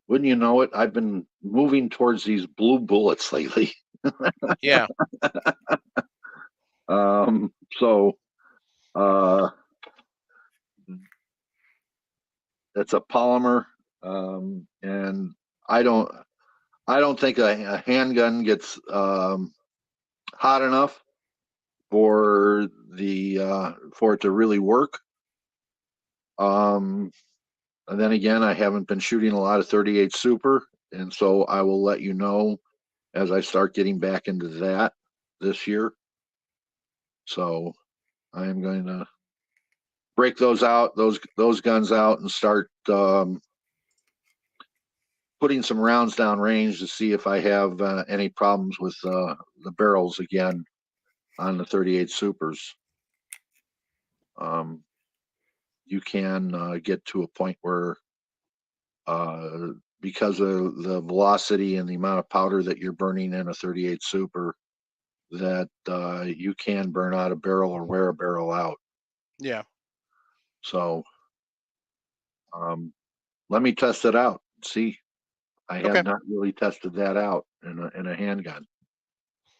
Wouldn't you know it, I've been moving towards these blue bullets lately. Yeah. So it's a polymer, and I don't think a handgun gets hot enough for it to really work. And then again, I haven't been shooting a lot of 38 Super, and so I will let you know as I start getting back into that this year. So I am going to break those out, those guns out, and start putting some rounds down range to see if I have any problems with the barrels again on the 38 Supers. You can get to a point where because of the velocity and the amount of powder that you're burning in a 38 Super, that you can burn out a barrel or wear a barrel out. Yeah. So let me test it out. See, I have not really tested that out in a handgun.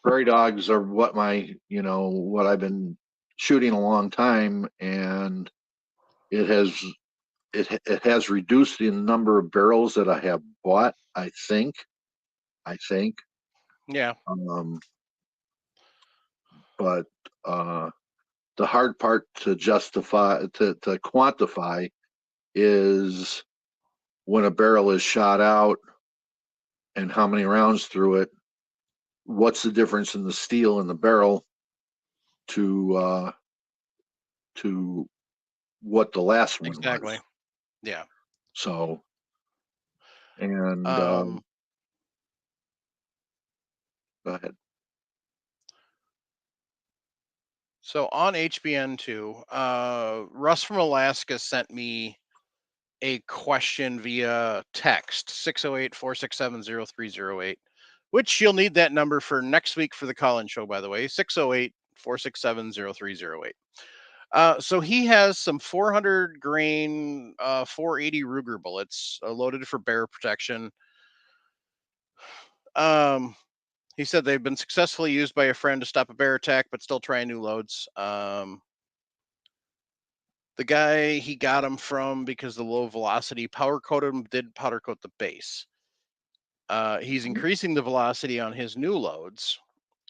Prairie dogs are what what I've been shooting a long time, and it has reduced the number of barrels that I have bought. I think. Yeah. But the hard part to quantify is when a barrel is shot out and how many rounds through it. What's the difference in the steel in the barrel to what the last one Exactly. was? Yeah. So, and Um, go ahead. So on HBN2, Russ from Alaska sent me a question via text 608-467-0308, which you'll need that number for next week for the call-in show, by the way, 608-467-0308. So he has some 400 grain 480 Ruger bullets loaded for bear protection. He said they've been successfully used by a friend to stop a bear attack, but still trying new loads. The guy he got them from, because the low velocity powder coated them, did powder coat the base. He's increasing the velocity on his new loads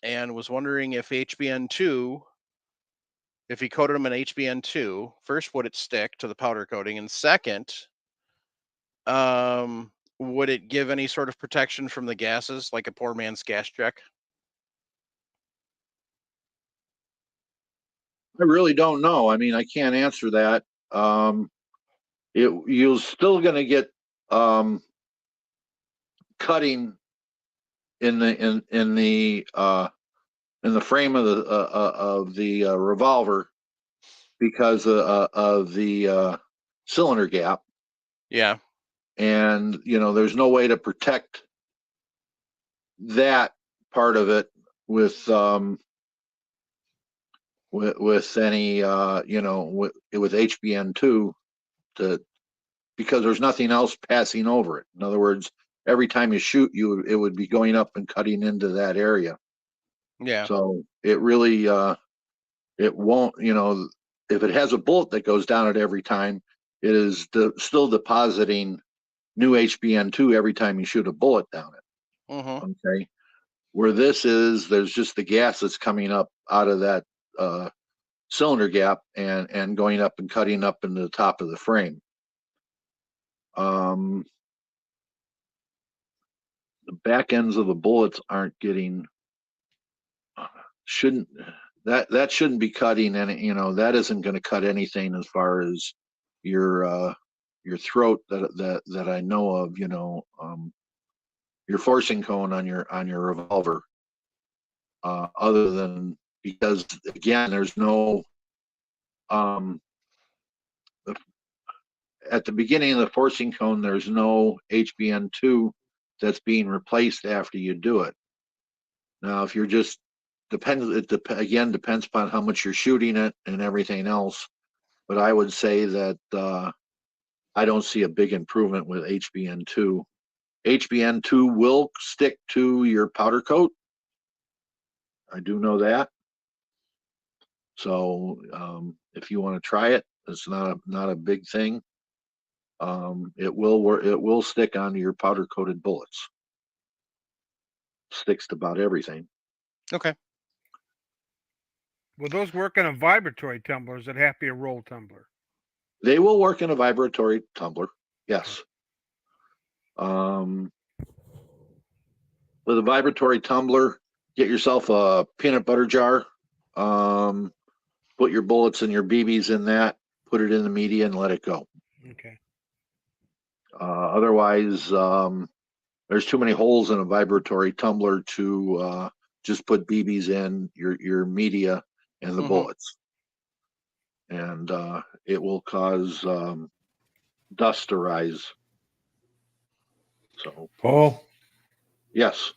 and was wondering if HBN2, if he coated them in HBN2, first, would it stick to the powder coating? And second, would it give any sort of protection from the gases, like a poor man's gas check? I really don't know. I mean, I can't answer that. You're still going to get cutting in the frame of the revolver because of the cylinder gap. Yeah. And there's no way to protect that part of it with any with HBN2 because there's nothing else passing over it. In other words, every time you shoot, it would be going up and cutting into that area. Yeah. So it really it won't, if it has a bullet that goes down it every time, it is still depositing new HBN2 every time you shoot a bullet down it. Mm-hmm. Okay. Where this is, there's just the gas that's coming up out of that cylinder gap and going up and cutting up into the top of the frame. The back ends of the bullets aren't getting, shouldn't be cutting any, that isn't going to cut anything as far as your throat that I know of, your forcing cone on your revolver, other than, because again, there's no, at the beginning of the forcing cone, there's no HBN2 that's being replaced after you do it. Now, if you're just, again, depends upon how much you're shooting it and everything else. But I would say that I don't see a big improvement with HBN2. HBN2 will stick to your powder coat. I do know that. So if you want to try it, it's not a big thing. It will work. It will stick onto your powder coated bullets. Sticks to about everything. Okay. Will those work in a vibratory tumbler? Or does it have to be a roll tumbler? They will work in a vibratory tumbler. Yes. With a vibratory tumbler, get yourself a peanut butter jar. Put your bullets and your BBs in that. Put it in the media and let it go. Okay. Otherwise, there's too many holes in a vibratory tumbler to just put BBs in your media and the bullets, and it will cause dust to rise. So, Paul, yes,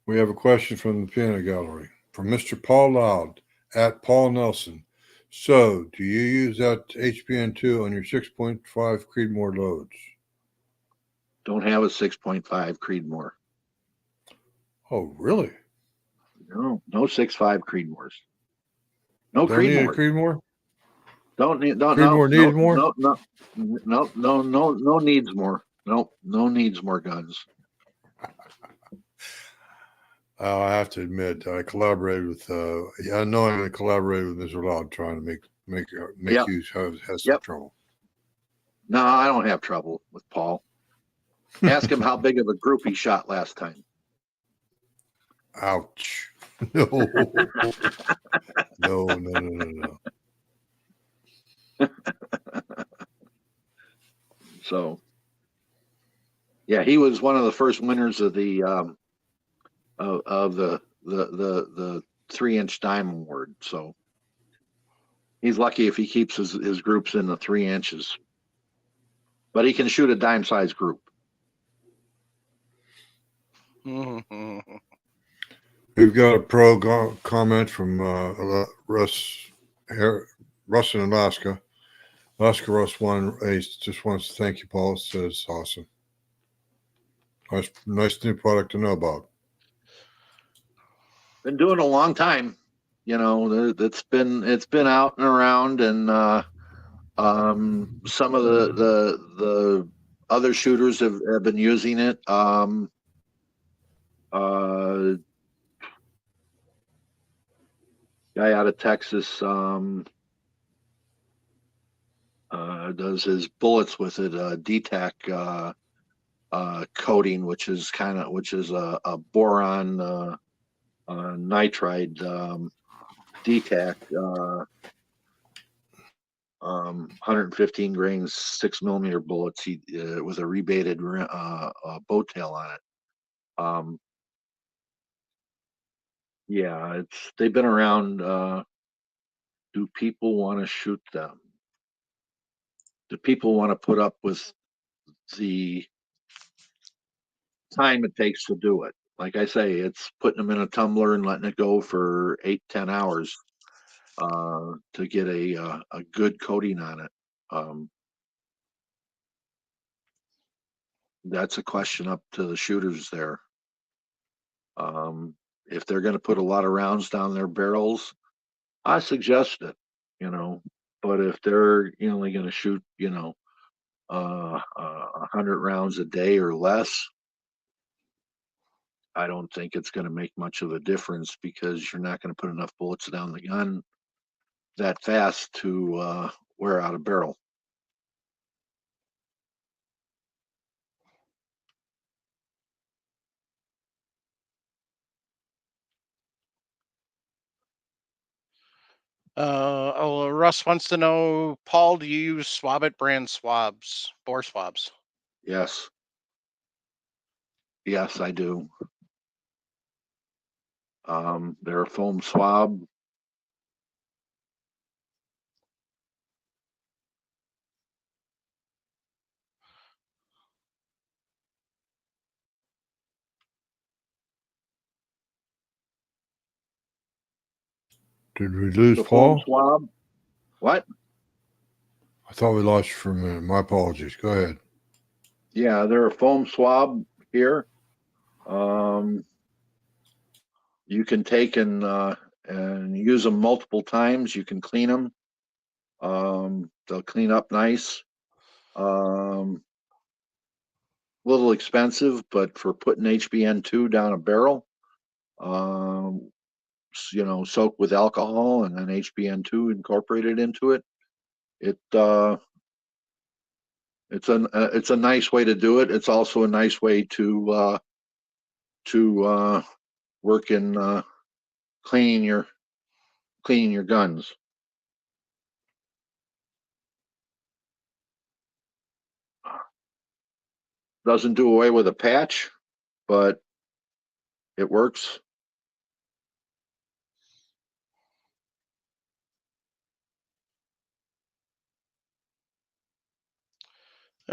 we have a question from the peanut gallery from Mr. Paul Loud at Paul Nelson. So, do you use that HBN2 on your 6.5 Creedmoor loads? don't have a 6.5 Creedmoor. Oh, really? No 6.5 Creedmoors. No Don't need a Creedmoor. Creedmoor? Don't need. Don't Creedmoor needs more? No needs more. No needs more guns. I have to admit, I collaborated with, unknowingly collaborated with Mr. Loud trying to make Yep. you have some trouble. No, I don't have trouble with Paul. Ask him how big of a group he shot last time. Ouch. No. No. So, yeah, he was one of the first winners of the of the 3-inch dime award. So he's lucky if he keeps his groups in the 3 inches. But he can shoot a dime size group. We've got a pro comment from Russ in Alaska. Alaska Russ just wants to thank you, Paul. Says awesome. Nice new product to know about. Been doing it a long time. It's been out and around, and some of the other shooters have been using it. Guy out of Texas does his bullets with it, DTAC coating, which is a boron nitride DTAC, 115 grains, 6mm bullets. He with a rebated bow tail on it. Yeah, they've been around. Do people want to shoot them? Do people want to put up with the time it takes to do it? Like I say, it's putting them in a tumbler and letting it go for 8-10 hours to get a good coating on it. That's a question up to the shooters there. If they're going to put a lot of rounds down their barrels, I suggest it, but if they're only going to shoot, 100 rounds a day or less, I don't think it's going to make much of a difference because you're not going to put enough bullets down the gun that fast to wear out a barrel. Russ wants to know, Paul, do you use Swabit brand swabs, bore swabs? Yes. Yes, I do. They're a foam swab. Did we lose The foam Paul? swab. What? I thought we lost you for a minute. My apologies. Go ahead. Yeah, they're a foam swab here. You can take and use them multiple times. You can clean them. They'll clean up nice. Little expensive, but for putting HBN2 down a barrel, soaked with alcohol and then HBN2 incorporated into it, it's a nice way to do it. It's also a nice way to work in cleaning your guns. Doesn't do away with a patch, but it works.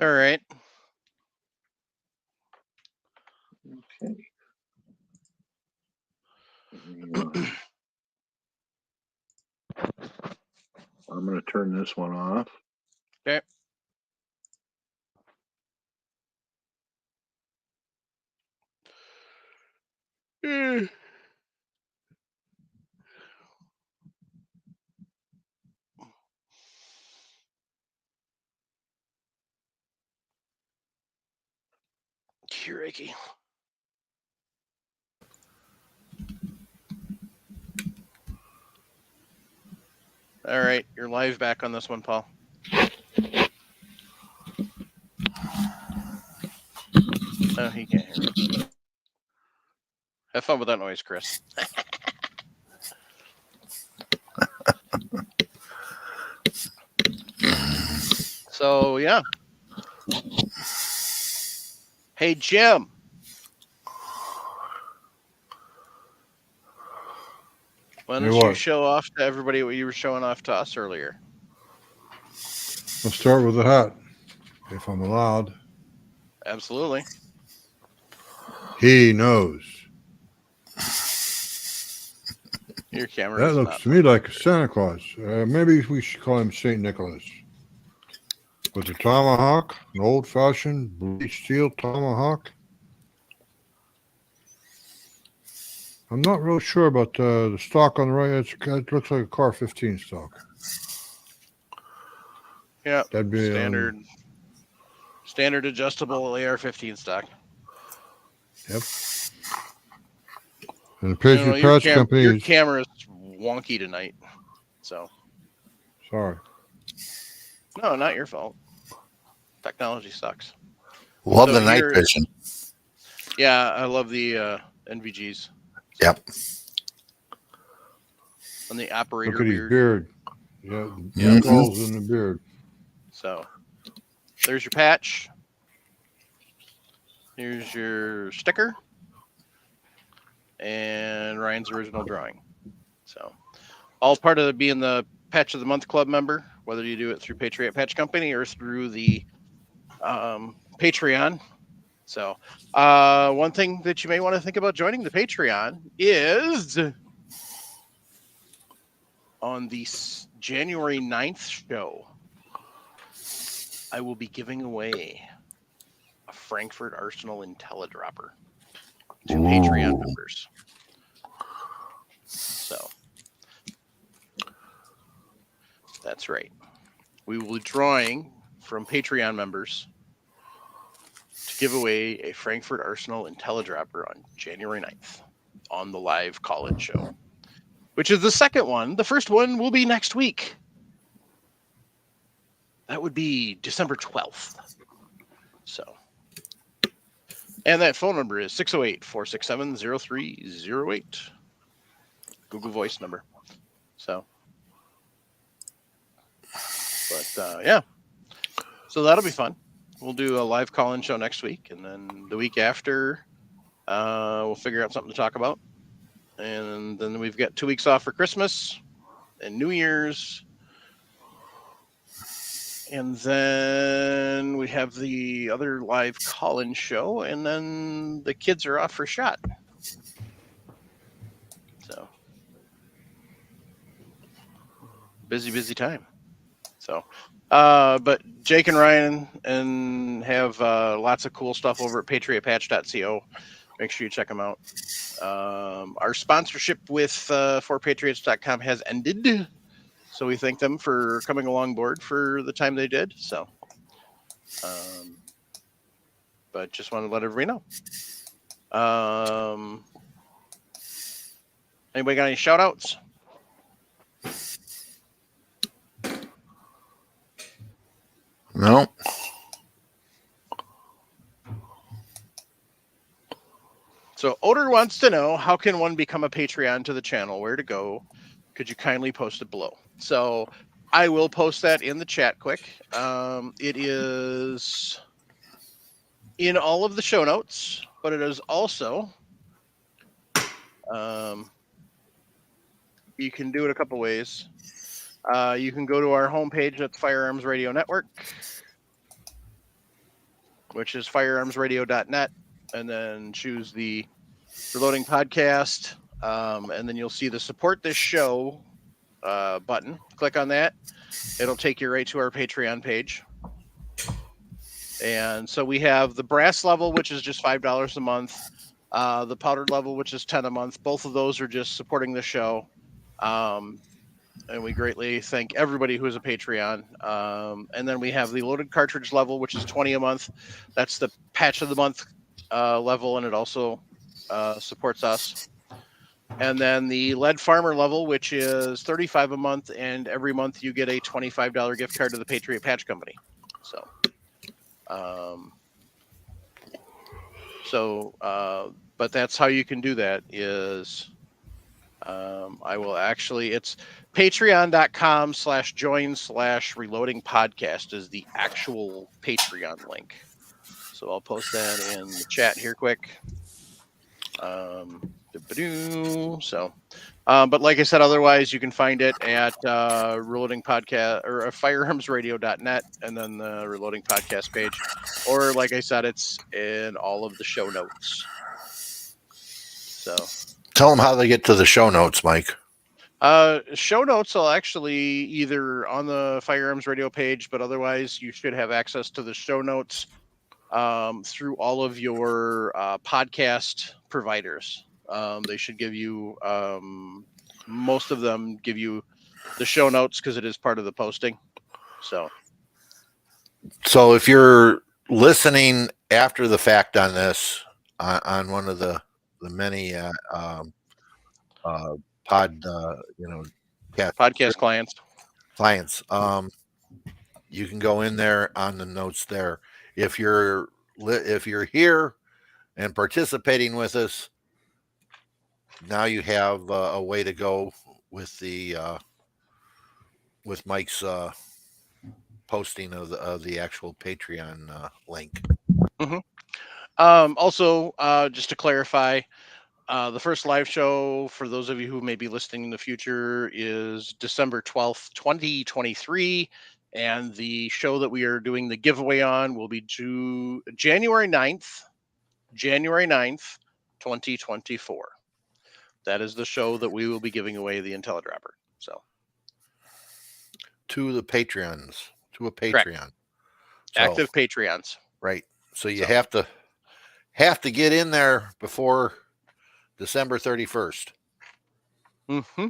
All right. Okay. I'm going to turn this one off. Okay. Kiriki. All right, you're live back on this one, Paul. Oh, he can't hear me. Have fun with that noise, Chris. So, yeah. Hey, Jim. Why don't you show off to everybody what you were showing off to us earlier? I'll start with the hat, if I'm allowed. Absolutely. He knows. Your camera. That looks to me like Santa Claus. Maybe we should call him St. Nicholas. With the tomahawk, an old-fashioned bleached steel tomahawk. I'm not real sure about the stock on the right. It looks like a Car 15 stock. Yeah, that'd be standard adjustable AR-15 stock. Yep. And the Patriot Patch Company. Your camera's wonky tonight, so. Sorry. No, not your fault. Technology sucks. Love the night vision. Yeah, I love the NVGs. Yep. On the operator Look at his beard. Yeah, skulls in the beard. So, there's your patch. Here's your sticker. And Ryan's original drawing. So, all part of being the Patch of the Month Club member, whether you do it through Patriot Patch Company or through the Patreon. So, one thing that you may want to think about joining the Patreon is on the January 9th show, I will be giving away a Frankfurt Arsenal IntelliDropper to Patreon members. So, that's right. We will be drawing from Patreon members to give away a Frankfurt Arsenal IntelliDropper on January 9th on the live call-in show, which is the second one. The first one will be next week. That would be December 12th. So, and that phone number is 608-467-0308. Google Voice number. So, but yeah. So that'll be fun. We'll do a live call-in show next week, and then the week after, we'll figure out something to talk about. And then we've got 2 weeks off for Christmas and New Year's. And then we have the other live call-in show, and then the kids are off for shot. So busy time. So, but Jake and Ryan and have lots of cool stuff over at patriotpatch.co. Make sure you check them out. Our sponsorship with forpatriots.com has ended. So we thank them for coming along board for the time they did. So, but just wanted to let everybody know. Anybody got any shout outs? No. So Oder wants to know, how can one become a Patreon to the channel? Where to go? Could you kindly post it below? So I will post that in the chat quick. It is in all of the show notes, but it is also, you can do it a couple ways. You can go to our homepage at the Firearms Radio Network, which is firearmsradio.net, and then choose the Reloading Podcast, and then you'll see the Support This Show button. Click on that. It'll take you right to our Patreon page. And so we have the brass level, which is just $5 a month. The powdered level, which is $10 a month. Both of those are just supporting the show. And we greatly thank everybody who is a Patreon. And then we have the loaded cartridge level, which is $20 a month. That's the patch of the month level, and it also supports us. And then the lead farmer level, which is $35 a month, and every month you get a $25 gift card to the Patriot Patch Company. But that's how you can do that is, I will actually, it's patreon.com/join/reloading podcast is the actual Patreon link. So I'll post that in the chat here quick. But like I said, otherwise you can find it at Reloading Podcast or firearmsradio.net, and then the Reloading Podcast page. Or like I said, it's in all of the show notes. So Tell them how they get to the show notes, Mike. Show notes will actually either on the Firearms Radio page, but otherwise you should have access to the show notes through all of your podcast providers. They should give you, most of them give you the show notes because it is part of the posting. So if you're listening after the fact on this, on one of the many podcast clients, you can go in there on the notes there. If you're here and participating with us, now you have a way to go with the with Mike's posting of the actual Patreon link. Mm-hmm. Also, just to clarify, the first live show for those of you who may be listening in the future is December 12th, 2023. And the show that we are doing the giveaway on will be January 9th, 2024. That is the show that we will be giving away the IntelliDropper. So to the Patreons, to a Patreon. Correct. Active Patreons. Right. So you have to get in there before December 31st. Mm-hmm.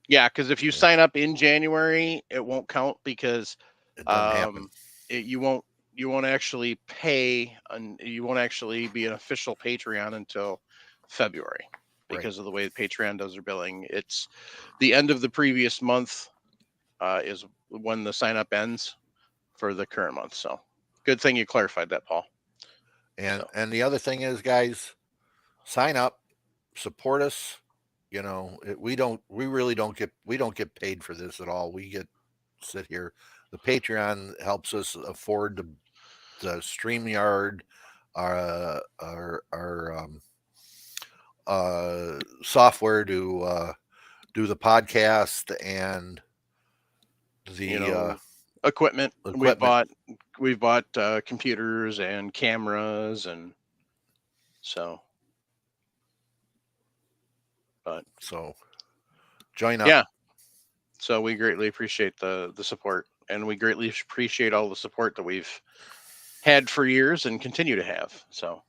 Yeah, because if you sign up in January, it won't count because it doesn't happen. You won't you won't actually pay, and you won't actually be an official Patreon until February because of the way Patreon does their billing. It's the end of the previous month is when the sign up ends for the current month. So good thing you clarified that, Paul. And the other thing is, guys, sign up, support us. You know, we really don't get paid for this at all. We sit here. The Patreon helps us afford the StreamYard, our software to do the podcast and the equipment. equipment. We've bought computers and cameras, and so. But so join up. Yeah. So we greatly appreciate the support, and we greatly appreciate all the support that we've had for years and continue to have. So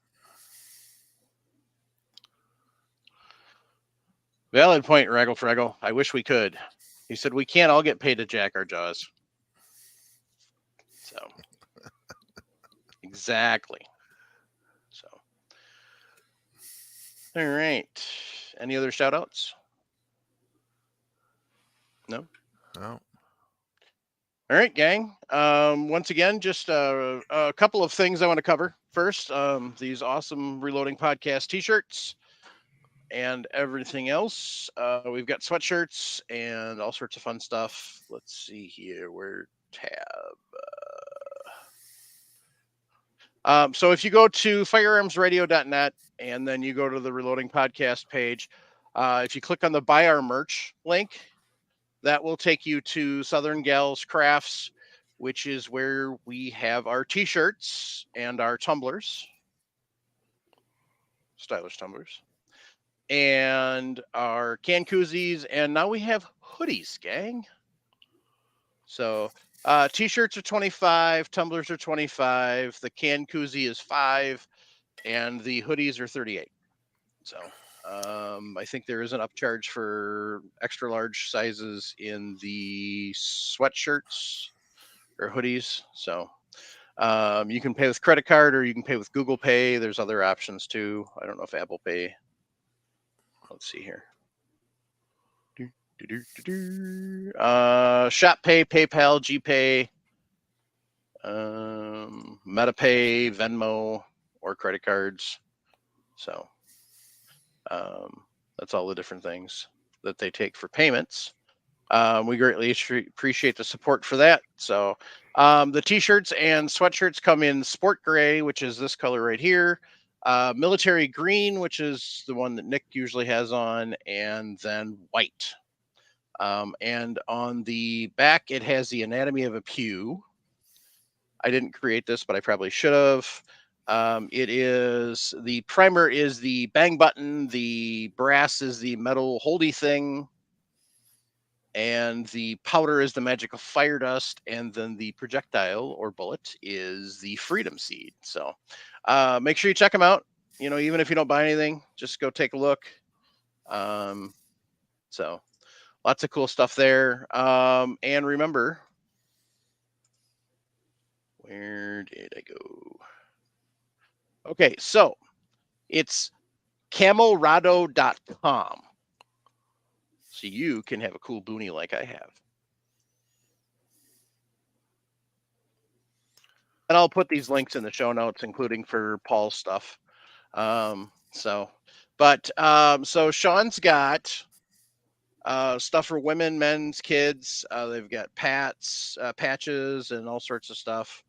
valid point, Raggle Fraggle. I wish we could. He said we can't all get paid to jack our jaws. So exactly. So all right. Any other shout outs? No. No. All right, gang. Once again, just a couple of things I want to cover. First, these awesome Reloading Podcast t-shirts and everything else. We've got sweatshirts and all sorts of fun stuff. Let's see here. Where tab? So if you go to firearmsradio.net and then you go to the Reloading Podcast page, if you click on the Buy Our Merch link, that will take you to Southern Gals Crafts, which is where we have our t-shirts and our tumblers, stylish tumblers, and our can koozies, and now we have hoodies, gang. So t-shirts are $25, tumblers are $25, the can koozie is $5, and the hoodies are $38. So I think there is an upcharge for extra large sizes in the sweatshirts or hoodies. So you can pay with credit card or you can pay with Google Pay. There's other options too. I don't know if Apple Pay. Let's see here. Shop Pay, PayPal, GPay, MetaPay, Venmo, or credit cards. So that's all the different things that they take for payments. We greatly appreciate the support for that. So the t-shirts and sweatshirts come in sport gray, which is this color right here, military green, which is the one that Nick usually has on, and then white. And on the back, it has the anatomy of a pew. I didn't create this, but I probably should have. It is the primer is the bang button, the brass is the metal holdy thing, and the powder is the magical fire dust, and then the projectile or bullet is the freedom seed. So make sure you check them out. You know, even if you don't buy anything, just go take a look. So lots of cool stuff there. And remember, where did I go? Okay, so it's camorado.com. So you can have a cool boonie like I have. And I'll put these links in the show notes, including for Paul's stuff. So Sean's got stuff for women, men's, kids. They've got patches, and all sorts of stuff.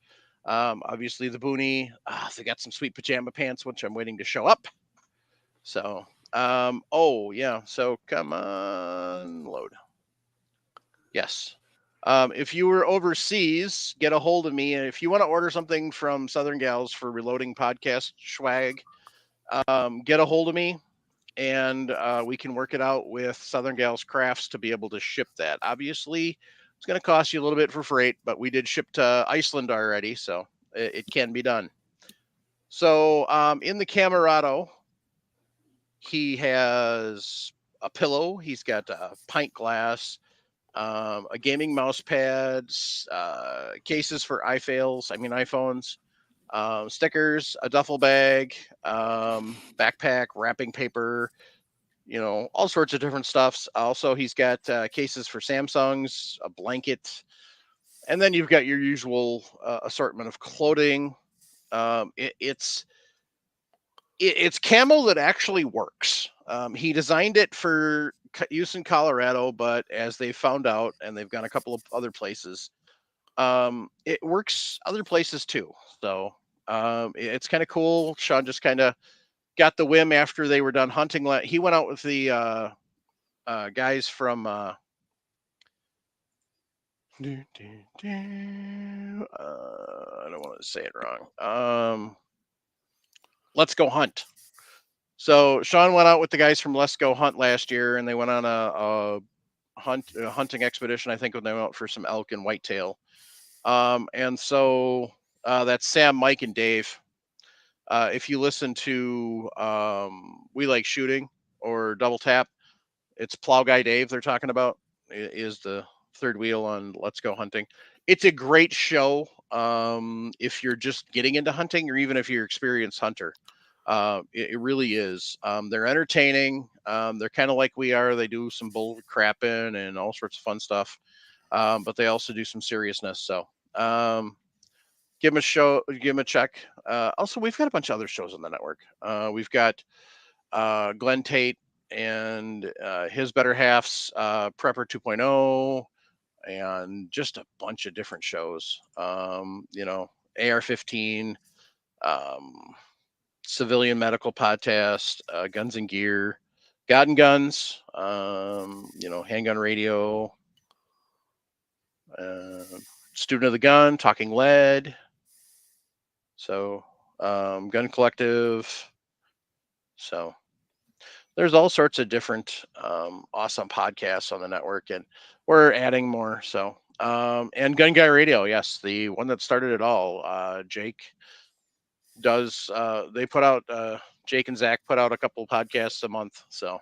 Obviously the boonie. They got some sweet pajama pants, which I'm waiting to show up. So, oh yeah. So come on, load. Yes. If you were overseas, get a hold of me. And if you want to order something from Southern Gals for Reloading Podcast swag, get a hold of me, and we can work it out with Southern Gals Crafts to be able to ship that. Obviously, it's going to cost you a little bit for freight, but we did ship to Iceland already, so it can be done. So in the Camerado, he has a pillow. He's got a pint glass. a gaming mouse pad, cases for iPhones, stickers, a duffel bag, backpack, wrapping paper, all sorts of different stuffs. Also, he's got cases for Samsungs, a blanket, and then you've got your usual assortment of clothing. It's camo that actually works. He designed it for use in Colorado, but as they found out, and they've gone a couple of other places, it works other places too. So it's kind of cool. Sean just kind of got the whim after they were done hunting. He went out with the guys from I don't want to say it wrong. Let's Go Hunt. So Sean went out with the guys from Let's Go Hunt last year, and they went on a hunting expedition. I think when they went out for some elk and whitetail. And so that's Sam, Mike, and Dave. If you listen to We Like Shooting or Double Tap, it's Plow Guy Dave they're talking about. Is the third wheel on Let's Go Hunting. It's a great show if you're just getting into hunting, or even if you're an experienced hunter. It really is. They're entertaining. They're kind of like we are. They do some bull crapping and all sorts of fun stuff, but they also do some seriousness. So give them a check. Also, we've got a bunch of other shows on the network. We've got Glenn Tate and his better halves, Prepper 2.0, and just a bunch of different shows. AR-15, Civilian Medical Podcast, Guns and Gear, God and Guns, Handgun Radio, Student of the Gun, Talking Lead, so Gun Collective. So there's all sorts of different awesome podcasts on the network, and we're adding more. So and Gun Guy Radio, yes, the one that started it all. Jake does. They put out Jake and Zach put out a couple podcasts a month. So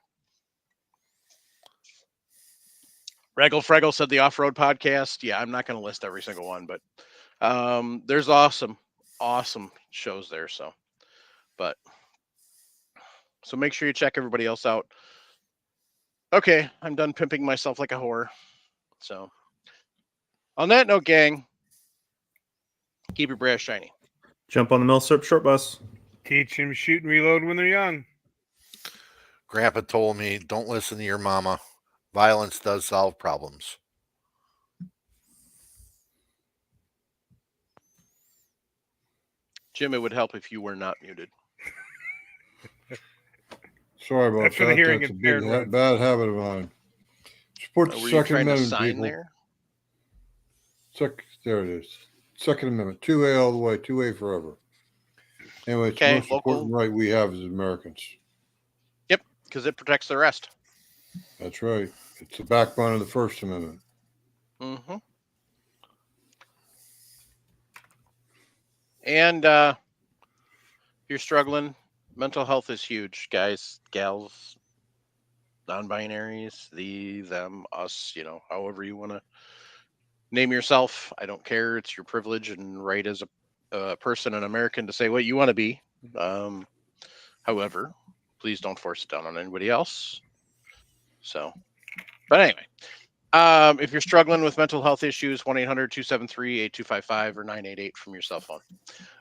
Reggle Freggle said the Off-Road Podcast. Yeah, I'm not going to list every single one, but there's awesome shows there. So make sure you check everybody else out. Okay, I'm done pimping myself like a whore. So on that note, gang, keep your brass shiny. Jump on the Millsap short bus. Teach them shoot and reload when they're young. Grandpa told me, don't listen to your mama. Violence does solve problems. Jim, it would help if you were not muted. Sorry about That's for that. the hearing That's a impaired big, ones. bad habit of mine. Support the Were you Second trying to Amendment, sign people. there? There it is. Second Amendment, 2A all the way, 2A forever. Anyway, it's Okay, the most local. important right we have as Americans. Yep, because it protects the rest. That's right. It's the backbone of the First Amendment. Mm-hmm. And if you're struggling, mental health is huge, guys, gals, non-binaries, them, us, however you want to name yourself. I don't care. It's your privilege and right as a person, an American, to say what you want to be. However, please don't force it down on anybody else. So, but anyway, if you're struggling with mental health issues, 1-800-273-8255 or 988 from your cell phone.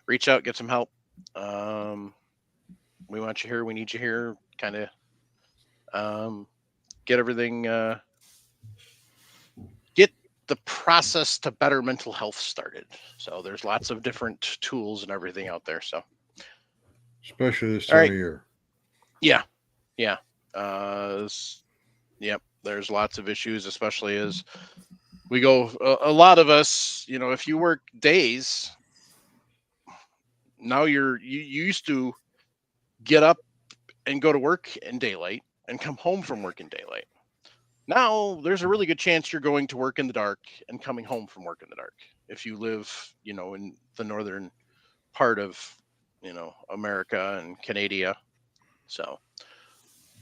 Reach out, get some help. We want you here. We need you here. Kind of get everything, get the process to better mental health started. So there's lots of different tools and everything out there. So especially this time of year. Yeah. Yep. There's lots of issues, especially as we go. A lot of us, if you work days, now you used to get up and go to work in daylight and come home from work in daylight. Now there's a really good chance you're going to work in the dark and coming home from work in the dark. If you live, in the northern part of, America and Canada. So,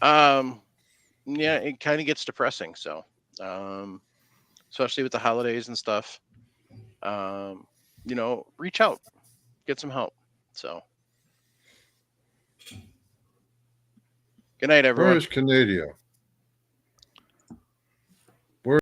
yeah, it kind of gets depressing. So, especially with the holidays and stuff. Reach out, get some help. So, good night, everyone. Where is Canada?